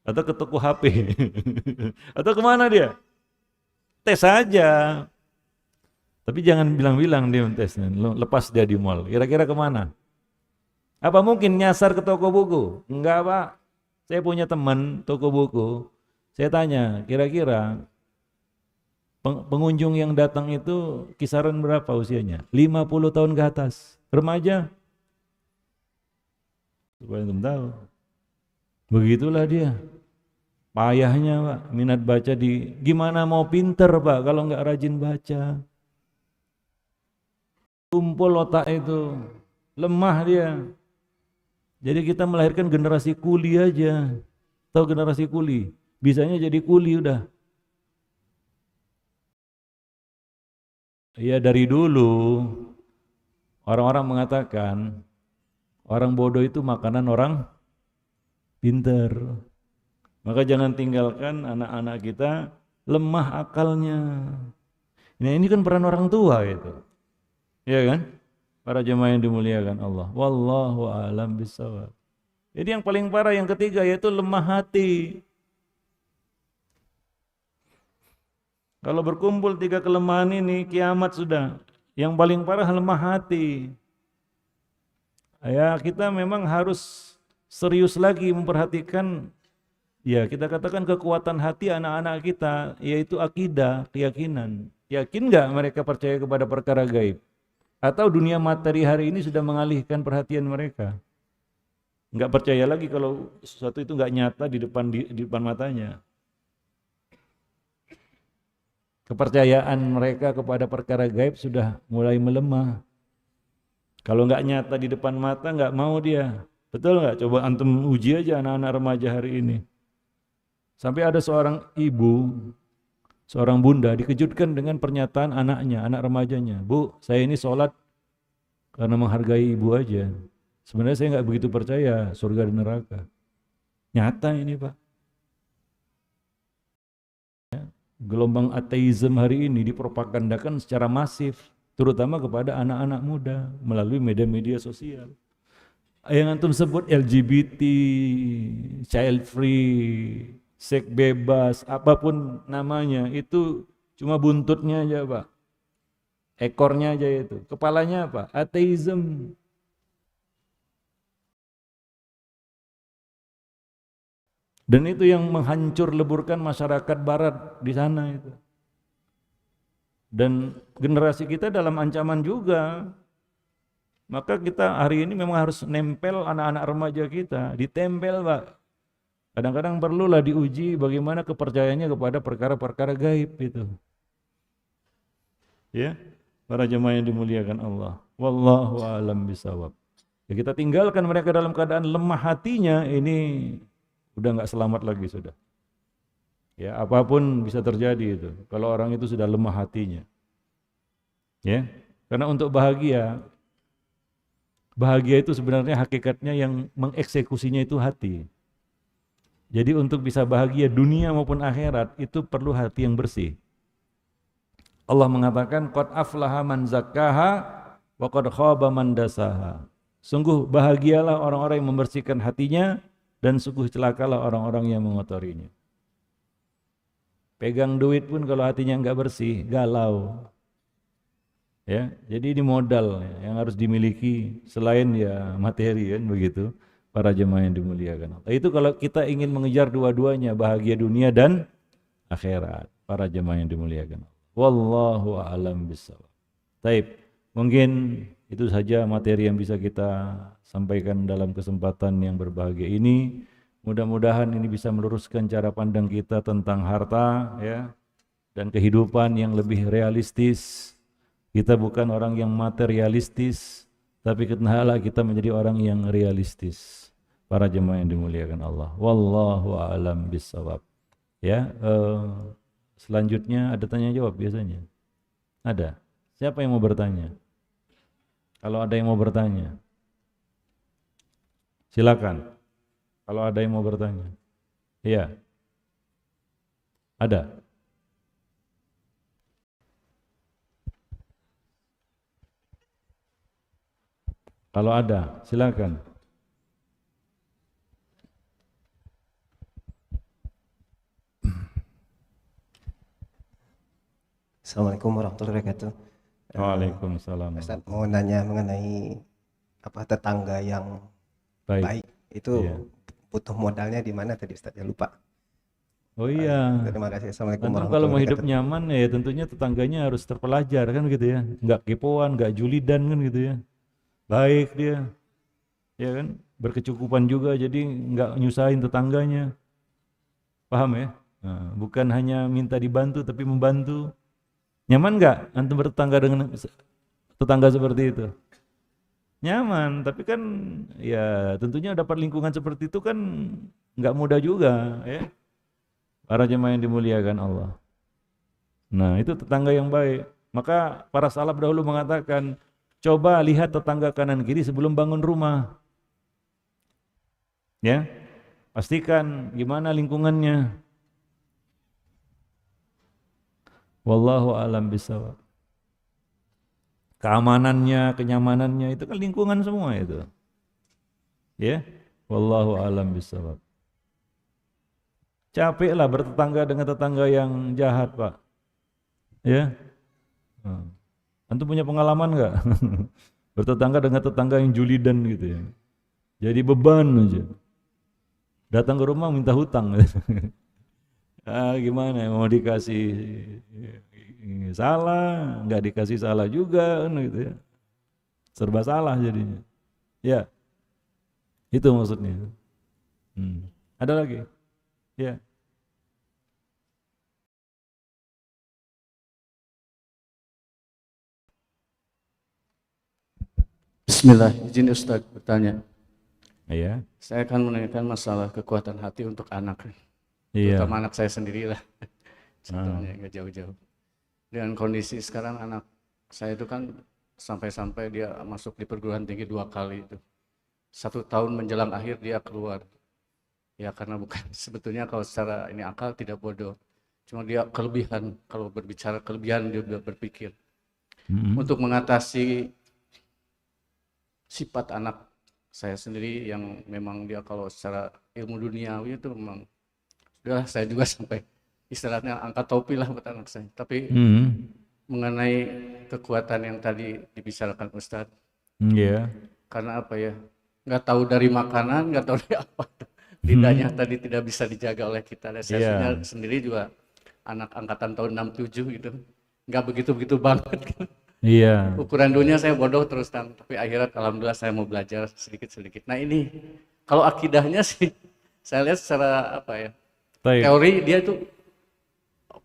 Atau ke toko HP? Atau kemana dia? Tes saja. Tapi jangan bilang-bilang dia tesnya, lepas dia di mall. Kira-kira kemana? Apa mungkin nyasar ke toko buku? Enggak, Pak. Saya punya teman toko buku. Saya tanya, kira-kira pengunjung yang datang itu kisaran berapa usianya? 50 tahun ke atas. Remaja. Supaya antum tahu. Begitulah dia. Payahnya, Pak, minat baca gimana mau pinter, Pak, kalau nggak rajin baca. Tumpul otak itu, lemah dia. Jadi kita melahirkan generasi kuli aja. Tahu generasi kuli? Bisanya jadi kuli udah. Ya dari dulu orang-orang mengatakan orang bodoh itu makanan orang pinter. Maka jangan tinggalkan anak-anak kita lemah akalnya. Nah, ini kan peran orang tua itu. Ya kan? Para jemaah yang dimuliakan Allah. Wallahu a'lam bishawab. Jadi yang paling parah yang ketiga yaitu lemah hati. Kalau berkumpul tiga kelemahan ini kiamat sudah. Yang paling parah lemah hati. Ya, kita memang harus serius lagi memperhatikan, ya kita katakan kekuatan hati anak-anak kita, yaitu akidah, keyakinan. Yakin nggak mereka percaya kepada perkara gaib? Atau dunia materi hari ini sudah mengalihkan perhatian mereka? Nggak percaya lagi kalau sesuatu itu nggak nyata di depan matanya. Kepercayaan mereka kepada perkara gaib sudah mulai melemah. Kalau nggak nyata di depan mata nggak mau dia. Betul nggak? Coba antum uji aja anak-anak remaja hari ini. Sampai ada seorang ibu, seorang bunda dikejutkan dengan pernyataan anaknya, anak remajanya. Bu, saya ini sholat karena menghargai ibu aja. Sebenarnya saya nggak begitu percaya surga dan neraka. Nyata ini Pak. Gelombang ateisme hari ini dipropagandakan secara masif, terutama kepada anak-anak muda melalui media-media sosial. Yang antum sebut LGBT, child free, seks bebas, apapun namanya, itu cuma buntutnya aja Pak. Ekornya aja itu. Kepalanya apa? Ateisme. Dan itu yang menghancur leburkan masyarakat barat di sana itu. Dan generasi kita dalam ancaman juga. Maka kita hari ini memang harus nempel anak-anak remaja kita, ditempel Pak. Kadang-kadang perlulah diuji bagaimana kepercayaannya kepada perkara-perkara gaib itu. Ya, para jemaah yang dimuliakan Allah. Wallahu a'lam bishawab. Ya, kita tinggalkan mereka dalam keadaan lemah hatinya, ini udah nggak selamat lagi sudah. Ya, apapun bisa terjadi itu kalau orang itu sudah lemah hatinya. Ya, karena untuk bahagia itu sebenarnya hakikatnya yang mengeksekusinya itu hati. Jadi untuk bisa bahagia dunia maupun akhirat itu perlu hati yang bersih. Allah mengatakan qad aflaha man zakkaha wa qad khaba man dasaha. Sungguh bahagialah orang-orang yang membersihkan hatinya dan sungguh celakalah orang-orang yang mengotorinya. Pegang duit pun kalau hatinya enggak bersih, galau. Ya, jadi ini modal yang harus dimiliki selain ya materi kan begitu. Para jemaah yang dimuliakan Allah. Itu kalau kita ingin mengejar dua-duanya, bahagia dunia dan akhirat. Para jemaah yang dimuliakan Allah. Wallahu a'lam bishawab. Taib. Mungkin itu saja materi yang bisa kita sampaikan dalam kesempatan yang berbahagia ini. Mudah-mudahan ini bisa meluruskan cara pandang kita tentang harta ya dan kehidupan yang lebih realistis. Kita bukan orang yang materialistis, tapi kendala kita menjadi orang yang realistis. Para jemaah yang dimuliakan Allah. Wallahu a'lam bishawab. Ya, selanjutnya ada tanya jawab biasanya. Ada. Siapa yang mau bertanya? Kalau ada yang mau bertanya, silakan. Kalau ada yang mau bertanya, iya, ada. Kalau ada, silakan. Assalamualaikum warahmatullahi wabarakatuh. Waalaikumsalam. Ustaz mau nanya mengenai apa tetangga yang baik itu Iya. butuh modalnya di mana tadi Ustaz? Ya lupa. Oh iya. Terima kasih. Assalamualaikum Antum warahmatullahi kalau mau hidup wabarakatuh. nyaman ya tentunya tetangganya harus terpelajar kan gitu ya. Enggak kepoan, enggak julidan kan gitu ya. Baik dia. Ya kan? Berkecukupan juga jadi enggak nyusahin tetangganya. Paham ya? Nah, bukan hanya minta dibantu tapi membantu. Nyaman enggak antum bertetangga dengan tetangga seperti itu? Nyaman, tapi kan ya tentunya dapat lingkungan seperti itu kan enggak mudah juga ya. Para jemaah yang dimuliakan Allah. Nah, itu tetangga yang baik. Maka para salaf dahulu mengatakan, coba lihat tetangga kanan kiri sebelum bangun rumah. Ya. Pastikan gimana lingkungannya. Wallahu alam bisawab. Keamanannya, kenyamanannya itu kan lingkungan semua itu. Ya. Wallahu alam bisawab. Capek lah bertetangga dengan tetangga yang jahat, Pak. Ya. Antum punya pengalaman nggak? Bertetangga dengan tetangga yang julidan gitu ya. Jadi beban aja. Datang ke rumah minta hutang. Gimana mau dikasih salah, nggak dikasih salah juga kan gitu ya. Serba salah jadinya. Ya. Itu maksudnya. Ada lagi? Ya. Bismillah, izin Ustaz bertanya. Iya. Saya akan menanyakan masalah kekuatan hati untuk anak, Iya. terutama anak saya sendiri lah. Contohnya nggak jauh-jauh. Dengan kondisi sekarang anak saya itu kan sampai-sampai dia masuk di perguruan tinggi 2 kali itu. 1 tahun menjelang akhir dia keluar. Ya karena bukan sebetulnya kalau secara ini akal tidak bodoh. Cuma dia kelebihan, kalau berbicara kelebihan dia berpikir. Untuk mengatasi sifat anak saya sendiri yang memang dia kalau secara ilmu duniawi itu memang sudah saya juga sampai istilahnya angkat topi lah buat anak saya. Tapi mengenai kekuatan yang tadi dibicarakan Ustadz, karena apa ya, nggak tahu dari makanan, nggak tahu dari apa, lidahnya tadi tidak bisa dijaga oleh kita. Dan saya sendiri juga anak angkatan tahun 67 gitu, nggak begitu-begitu banget kan. Iya. Ukuran dunia saya bodoh terus terang, tapi akhirat alhamdulillah saya mau belajar sedikit-sedikit. Nah ini kalau akidahnya sih saya lihat secara apa ya, teori dia itu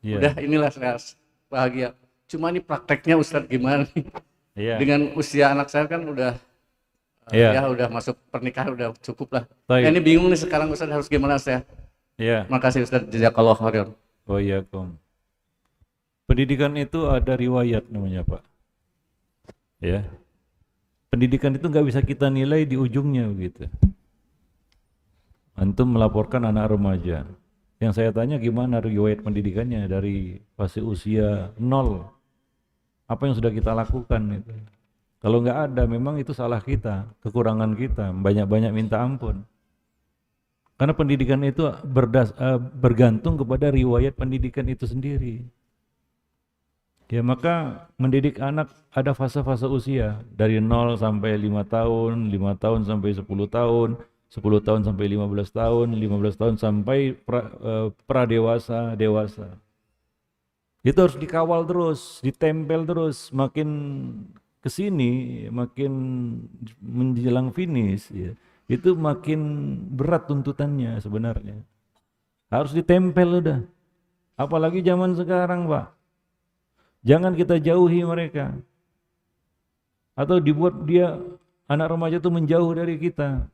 udah inilah saya bahagia. Cuma ini prakteknya Ustadz gimana nih? Dengan usia anak saya kan udah ya udah masuk pernikahan udah cukup lah. Ini bingung nih sekarang Ustadz harus gimana saya? Makasih Ustadz, jazakallahu khairan. Oh iya, pendidikan itu ada riwayat namanya, Pak. Ya, pendidikan itu nggak bisa kita nilai di ujungnya begitu. Antum melaporkan anak remaja, yang saya tanya gimana riwayat pendidikannya dari fase usia 0, apa yang sudah kita lakukan itu. Kalau nggak ada, memang itu salah kita, kekurangan kita, banyak-banyak minta ampun. Karena pendidikan itu bergantung kepada riwayat pendidikan itu sendiri. Ya, maka mendidik anak ada fase-fase usia dari 0 sampai 5 tahun, 5 tahun sampai 10 tahun, 10 tahun sampai 15 tahun, 15 tahun sampai pradewasa, dewasa. Itu harus dikawal terus, ditempel terus, makin kesini, makin menjelang finish, ya, itu makin berat tuntutannya sebenarnya. Harus ditempel udah. Apalagi zaman sekarang, Pak. Jangan kita jauhi mereka. Atau dibuat dia, anak remaja itu menjauh dari kita.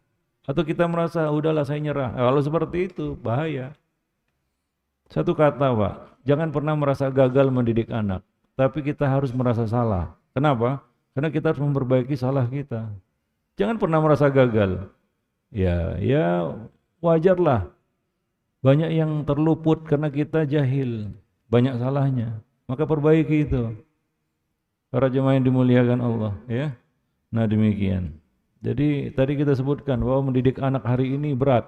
Atau kita merasa, udahlah saya nyerah. Kalau seperti itu, bahaya. Satu kata, Pak, jangan pernah merasa gagal mendidik anak. Tapi kita harus merasa salah. Kenapa? Karena kita harus memperbaiki salah kita. Jangan pernah merasa gagal. Ya wajarlah. Banyak yang terluput karena kita jahil. Banyak salahnya. Maka perbaiki itu. Para jemaah yang dimuliakan Allah, ya. Nah demikian. Jadi tadi kita sebutkan bahwa mendidik anak hari ini berat.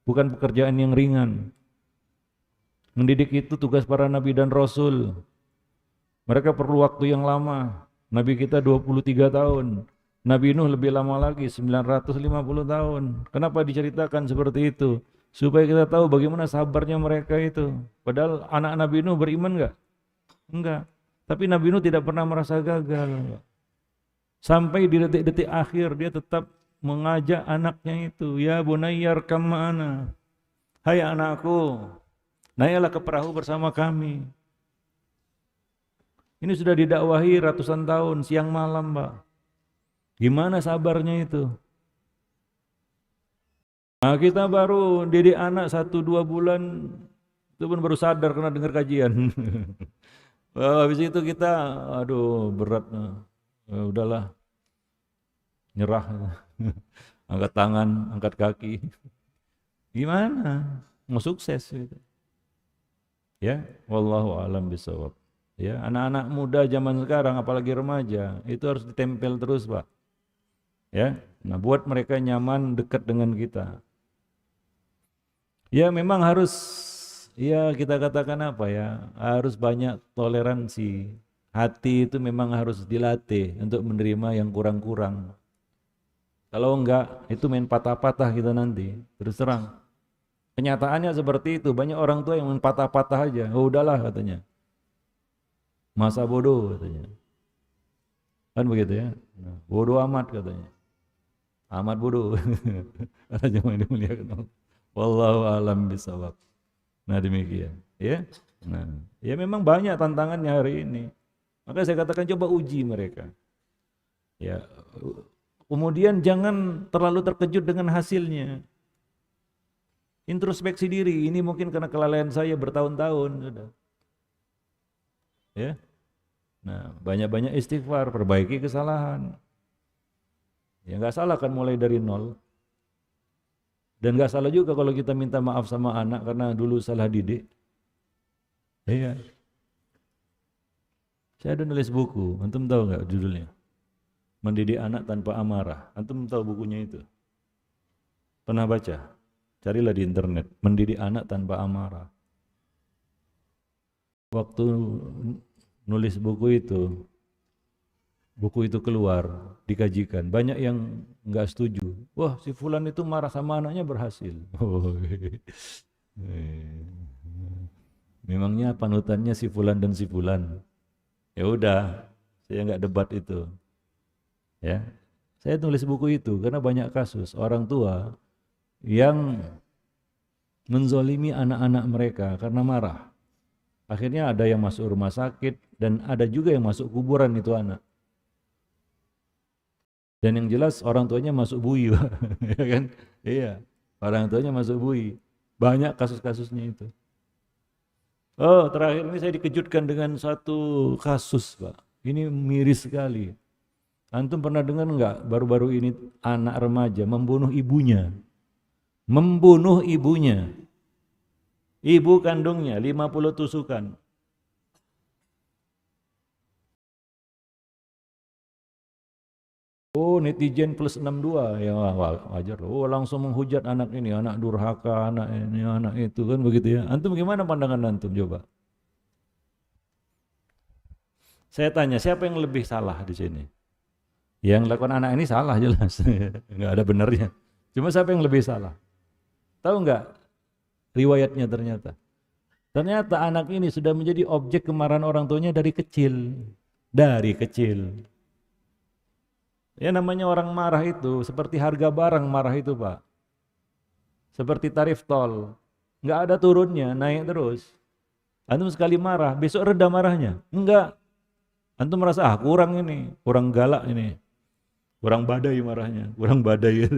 Bukan pekerjaan yang ringan. Mendidik itu tugas para nabi dan rasul. Mereka perlu waktu yang lama. Nabi kita 23 tahun. Nabi Nuh lebih lama lagi, 950 tahun. Kenapa diceritakan seperti itu? Supaya kita tahu bagaimana sabarnya mereka itu. Padahal anak Nabi Nuh beriman enggak? Enggak. Tapi Nabi Nuh tidak pernah merasa gagal. Sampai di detik-detik akhir dia tetap mengajak anaknya itu, ya bunayyar kamana. Hai anakku, naiklah ke perahu bersama kami. Ini sudah didakwahi ratusan tahun, siang malam, Pak. Gimana sabarnya itu? Nah, kita baru didik anak 1-2 bulan, itu pun baru sadar karena dengar kajian. Habis itu kita, aduh berat, udahlah, nyerah, angkat tangan, angkat kaki. Gimana? Mau sukses gitu. Ya, wallahu a'lam bishawab. Ya, anak-anak muda zaman sekarang apalagi remaja itu harus ditempel terus, Pak. Ya. Nah, buat mereka nyaman dekat dengan kita. Ya, memang harus ya kita katakan apa ya? Harus banyak toleransi. Hati itu memang harus dilatih untuk menerima yang kurang-kurang. Kalau enggak, itu main patah-patah kita nanti. Terus terang. Kenyataannya seperti itu. Banyak orang tua yang main patah-patah aja. Oh, udahlah katanya. Masa bodoh katanya. Kan begitu ya. Nah, bodoh amat katanya. Amat bodoh. Ada yang dimuliakan Allah. Wallahu alam bisawab. Nah, demikian. Ya. Nah, ya memang banyak tantangannya hari ini. Maka saya katakan coba uji mereka. Ya. Kemudian jangan terlalu terkejut dengan hasilnya. Introspeksi diri. Ini mungkin karena kelalaian saya bertahun-tahun sudah. Ya. Nah, banyak-banyak istighfar, perbaiki kesalahan. Ya nggak salah kan mulai dari nol. Dan nggak salah juga kalau kita minta maaf sama anak karena dulu salah didik. Iya. Saya ada nulis buku, antum tahu nggak judulnya? Mendidik anak tanpa amarah. Antum tahu bukunya itu? Pernah baca? Carilah di internet. Mendidik anak tanpa amarah. Waktu nulis buku itu keluar, dikajikan. Banyak yang nggak setuju. Wah, si fulan itu marah sama anaknya berhasil. Memangnya panutannya si fulan dan si fulan. Ya udah, saya nggak debat itu. Ya, saya tulis buku itu karena banyak kasus orang tua yang menzolimi anak-anak mereka karena marah. Akhirnya ada yang masuk rumah sakit dan ada juga yang masuk kuburan itu anak. Dan yang jelas orang tuanya masuk bui, Pak. Ya kan? Iya, orang tuanya masuk bui. Banyak kasus-kasusnya itu. Oh, terakhir ini saya dikejutkan dengan satu kasus, Pak. Ini miris sekali. Antum pernah dengar enggak baru-baru ini anak remaja membunuh ibunya? Membunuh ibunya. Ibu kandungnya 50 tusukan. Oh, netizen plus 62 ya wajar. Oh, langsung menghujat anak ini, anak durhaka, anak ini, anak itu kan begitu ya. Antum gimana pandangan antum coba? Saya tanya, siapa yang lebih salah di sini? Yang lakukan anak ini salah jelas. Enggak ada benarnya. Cuma siapa yang lebih salah? Tahu enggak riwayatnya ternyata? Ternyata anak ini sudah menjadi objek kemarahan orang tuanya dari kecil. Dari kecil. Ya namanya orang marah itu seperti harga barang marah itu, Pak. Seperti tarif tol. Enggak ada turunnya, naik terus. Antum sekali marah, besok reda marahnya. Enggak. Antum merasa kurang ini, kurang galak ini. Kurang badai marahnya, kurang badai.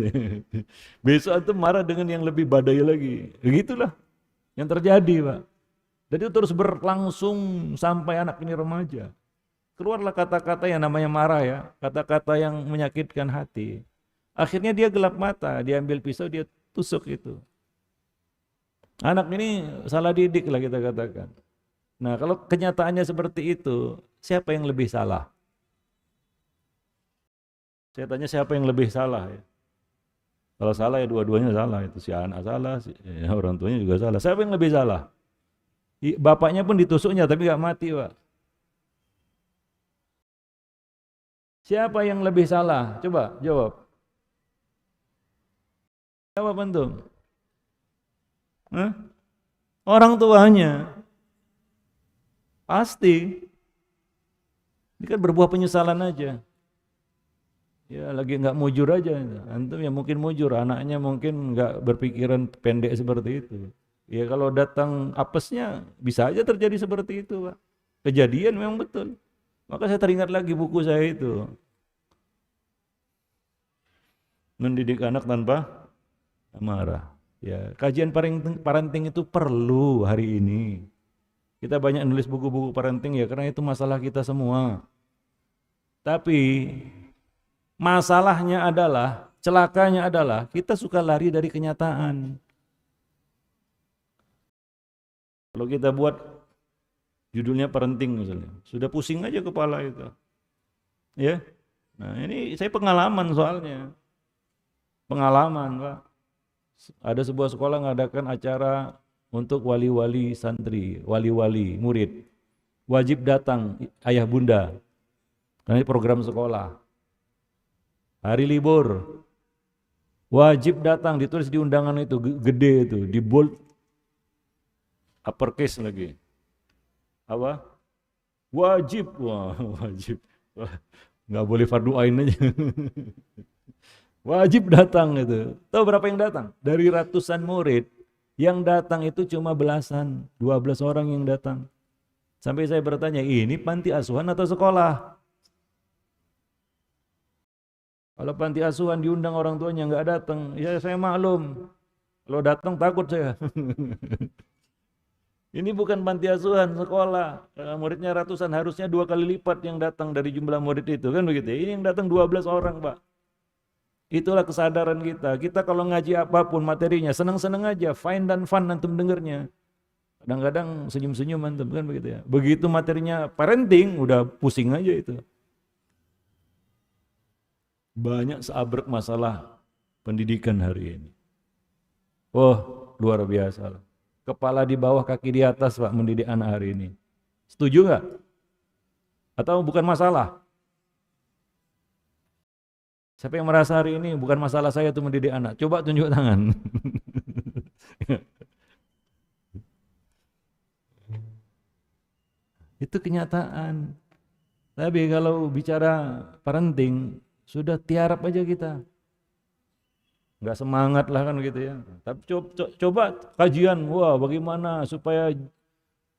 Besok antum marah dengan yang lebih badai lagi. Begitulah yang terjadi, Pak. Jadi itu terus berlangsung sampai anak ini remaja. Keluarlah kata-kata yang namanya marah ya, kata-kata yang menyakitkan hati. Akhirnya dia gelap mata, dia ambil pisau, dia tusuk itu. Anak ini salah didik lah kita katakan. Nah kalau kenyataannya seperti itu, siapa yang lebih salah? Saya tanya siapa yang lebih salah ya? Kalau salah ya dua-duanya salah, itu si anak salah, ya orang tuanya juga salah. Siapa yang lebih salah? Bapaknya pun ditusuknya tapi gak mati, Pak. Siapa yang lebih salah? Coba jawab. Jawab antum. Orang tuanya. Pasti. Ini kan berbuah penyesalan aja. Ya lagi nggak mujur aja. Antum ya mungkin mujur, anaknya mungkin nggak berpikiran pendek seperti itu. Ya kalau datang apesnya bisa aja terjadi seperti itu, Pak. Kejadian memang betul. Maka saya teringat lagi buku saya itu. Mendidik anak tanpa amarah. Ya, kajian parenting itu perlu hari ini. Kita banyak nulis buku-buku parenting ya karena itu masalah kita semua. Tapi masalahnya adalah, celakanya adalah kita suka lari dari kenyataan. Kalau kita buat Judulnya parenting misalnya. Sudah pusing aja kepala itu. Ya. Nah, ini saya pengalaman soalnya. Pengalaman, Pak. Ada sebuah sekolah mengadakan acara untuk wali-wali santri, wali-wali murid. Wajib datang ayah bunda. Karena ini program sekolah. Hari libur. Wajib datang, ditulis di undangan itu, gede itu, di bold, uppercase lagi. Apa? Wajib, wah wajib. Wah, nggak boleh fardu ain aja. Wajib datang itu. Tahu berapa yang datang? Dari ratusan murid, yang datang itu cuma belasan, 12 orang yang datang. Sampai saya bertanya, ini panti asuhan atau sekolah? Kalau panti asuhan diundang orang tuanya nggak datang, ya saya maklum. Kalau datang takut saya. Ini bukan panti asuhan, sekolah. Muridnya ratusan, harusnya 2 kali lipat yang datang dari jumlah murid itu, kan begitu. Ini yang datang 12 orang, Pak. Itulah kesadaran kita. Kita kalau ngaji apapun materinya, senang-senang aja, fine dan fun antum dengernya. Kadang-kadang senyum-senyum antum, kan begitu ya. Begitu materinya parenting, udah pusing aja itu. Banyak seabrek masalah pendidikan hari ini. Oh, luar biasa. Kepala di bawah, kaki di atas, Pak, mendidik anak hari ini. Setuju nggak? Atau bukan masalah? Siapa yang merasa hari ini bukan masalah saya itu mendidik anak? Coba tunjuk tangan. Itu kenyataan. Tapi kalau bicara parenting, sudah tiarap aja kita. Nggak semangat lah kan gitu ya. Tapi coba kajian, wah bagaimana supaya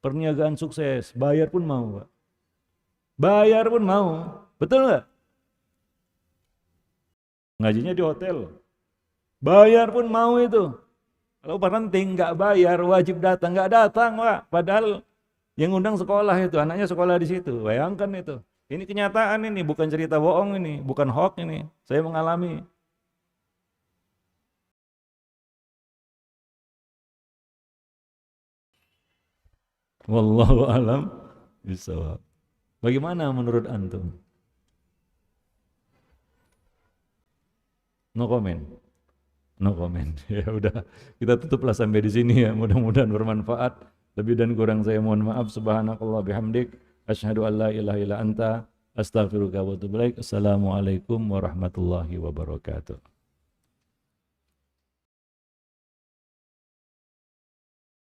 perniagaan sukses. Bayar pun mau, Pak. Bayar pun mau. Betul nggak? Ngajinya di hotel. Bayar pun mau itu. Kalau parenting nggak bayar, wajib datang. Nggak datang, Pak. Padahal yang undang sekolah itu, anaknya sekolah di situ. Bayangkan itu. Ini kenyataan ini, bukan cerita bohong ini, bukan hoax ini. Saya mengalami. Wallahu alam bisawab. Bagaimana menurut antum? No comment. No comment. Ya udah, kita tutuplah sampai di sini ya. Mudah-mudahan bermanfaat. Lebih dan kurang saya mohon maaf. Subhanakallah bihamdik. Asyhadu an la ilaha illa anta astaghfiruka wa atubu ilaik. Assalamualaikum warahmatullahi wabarakatuh.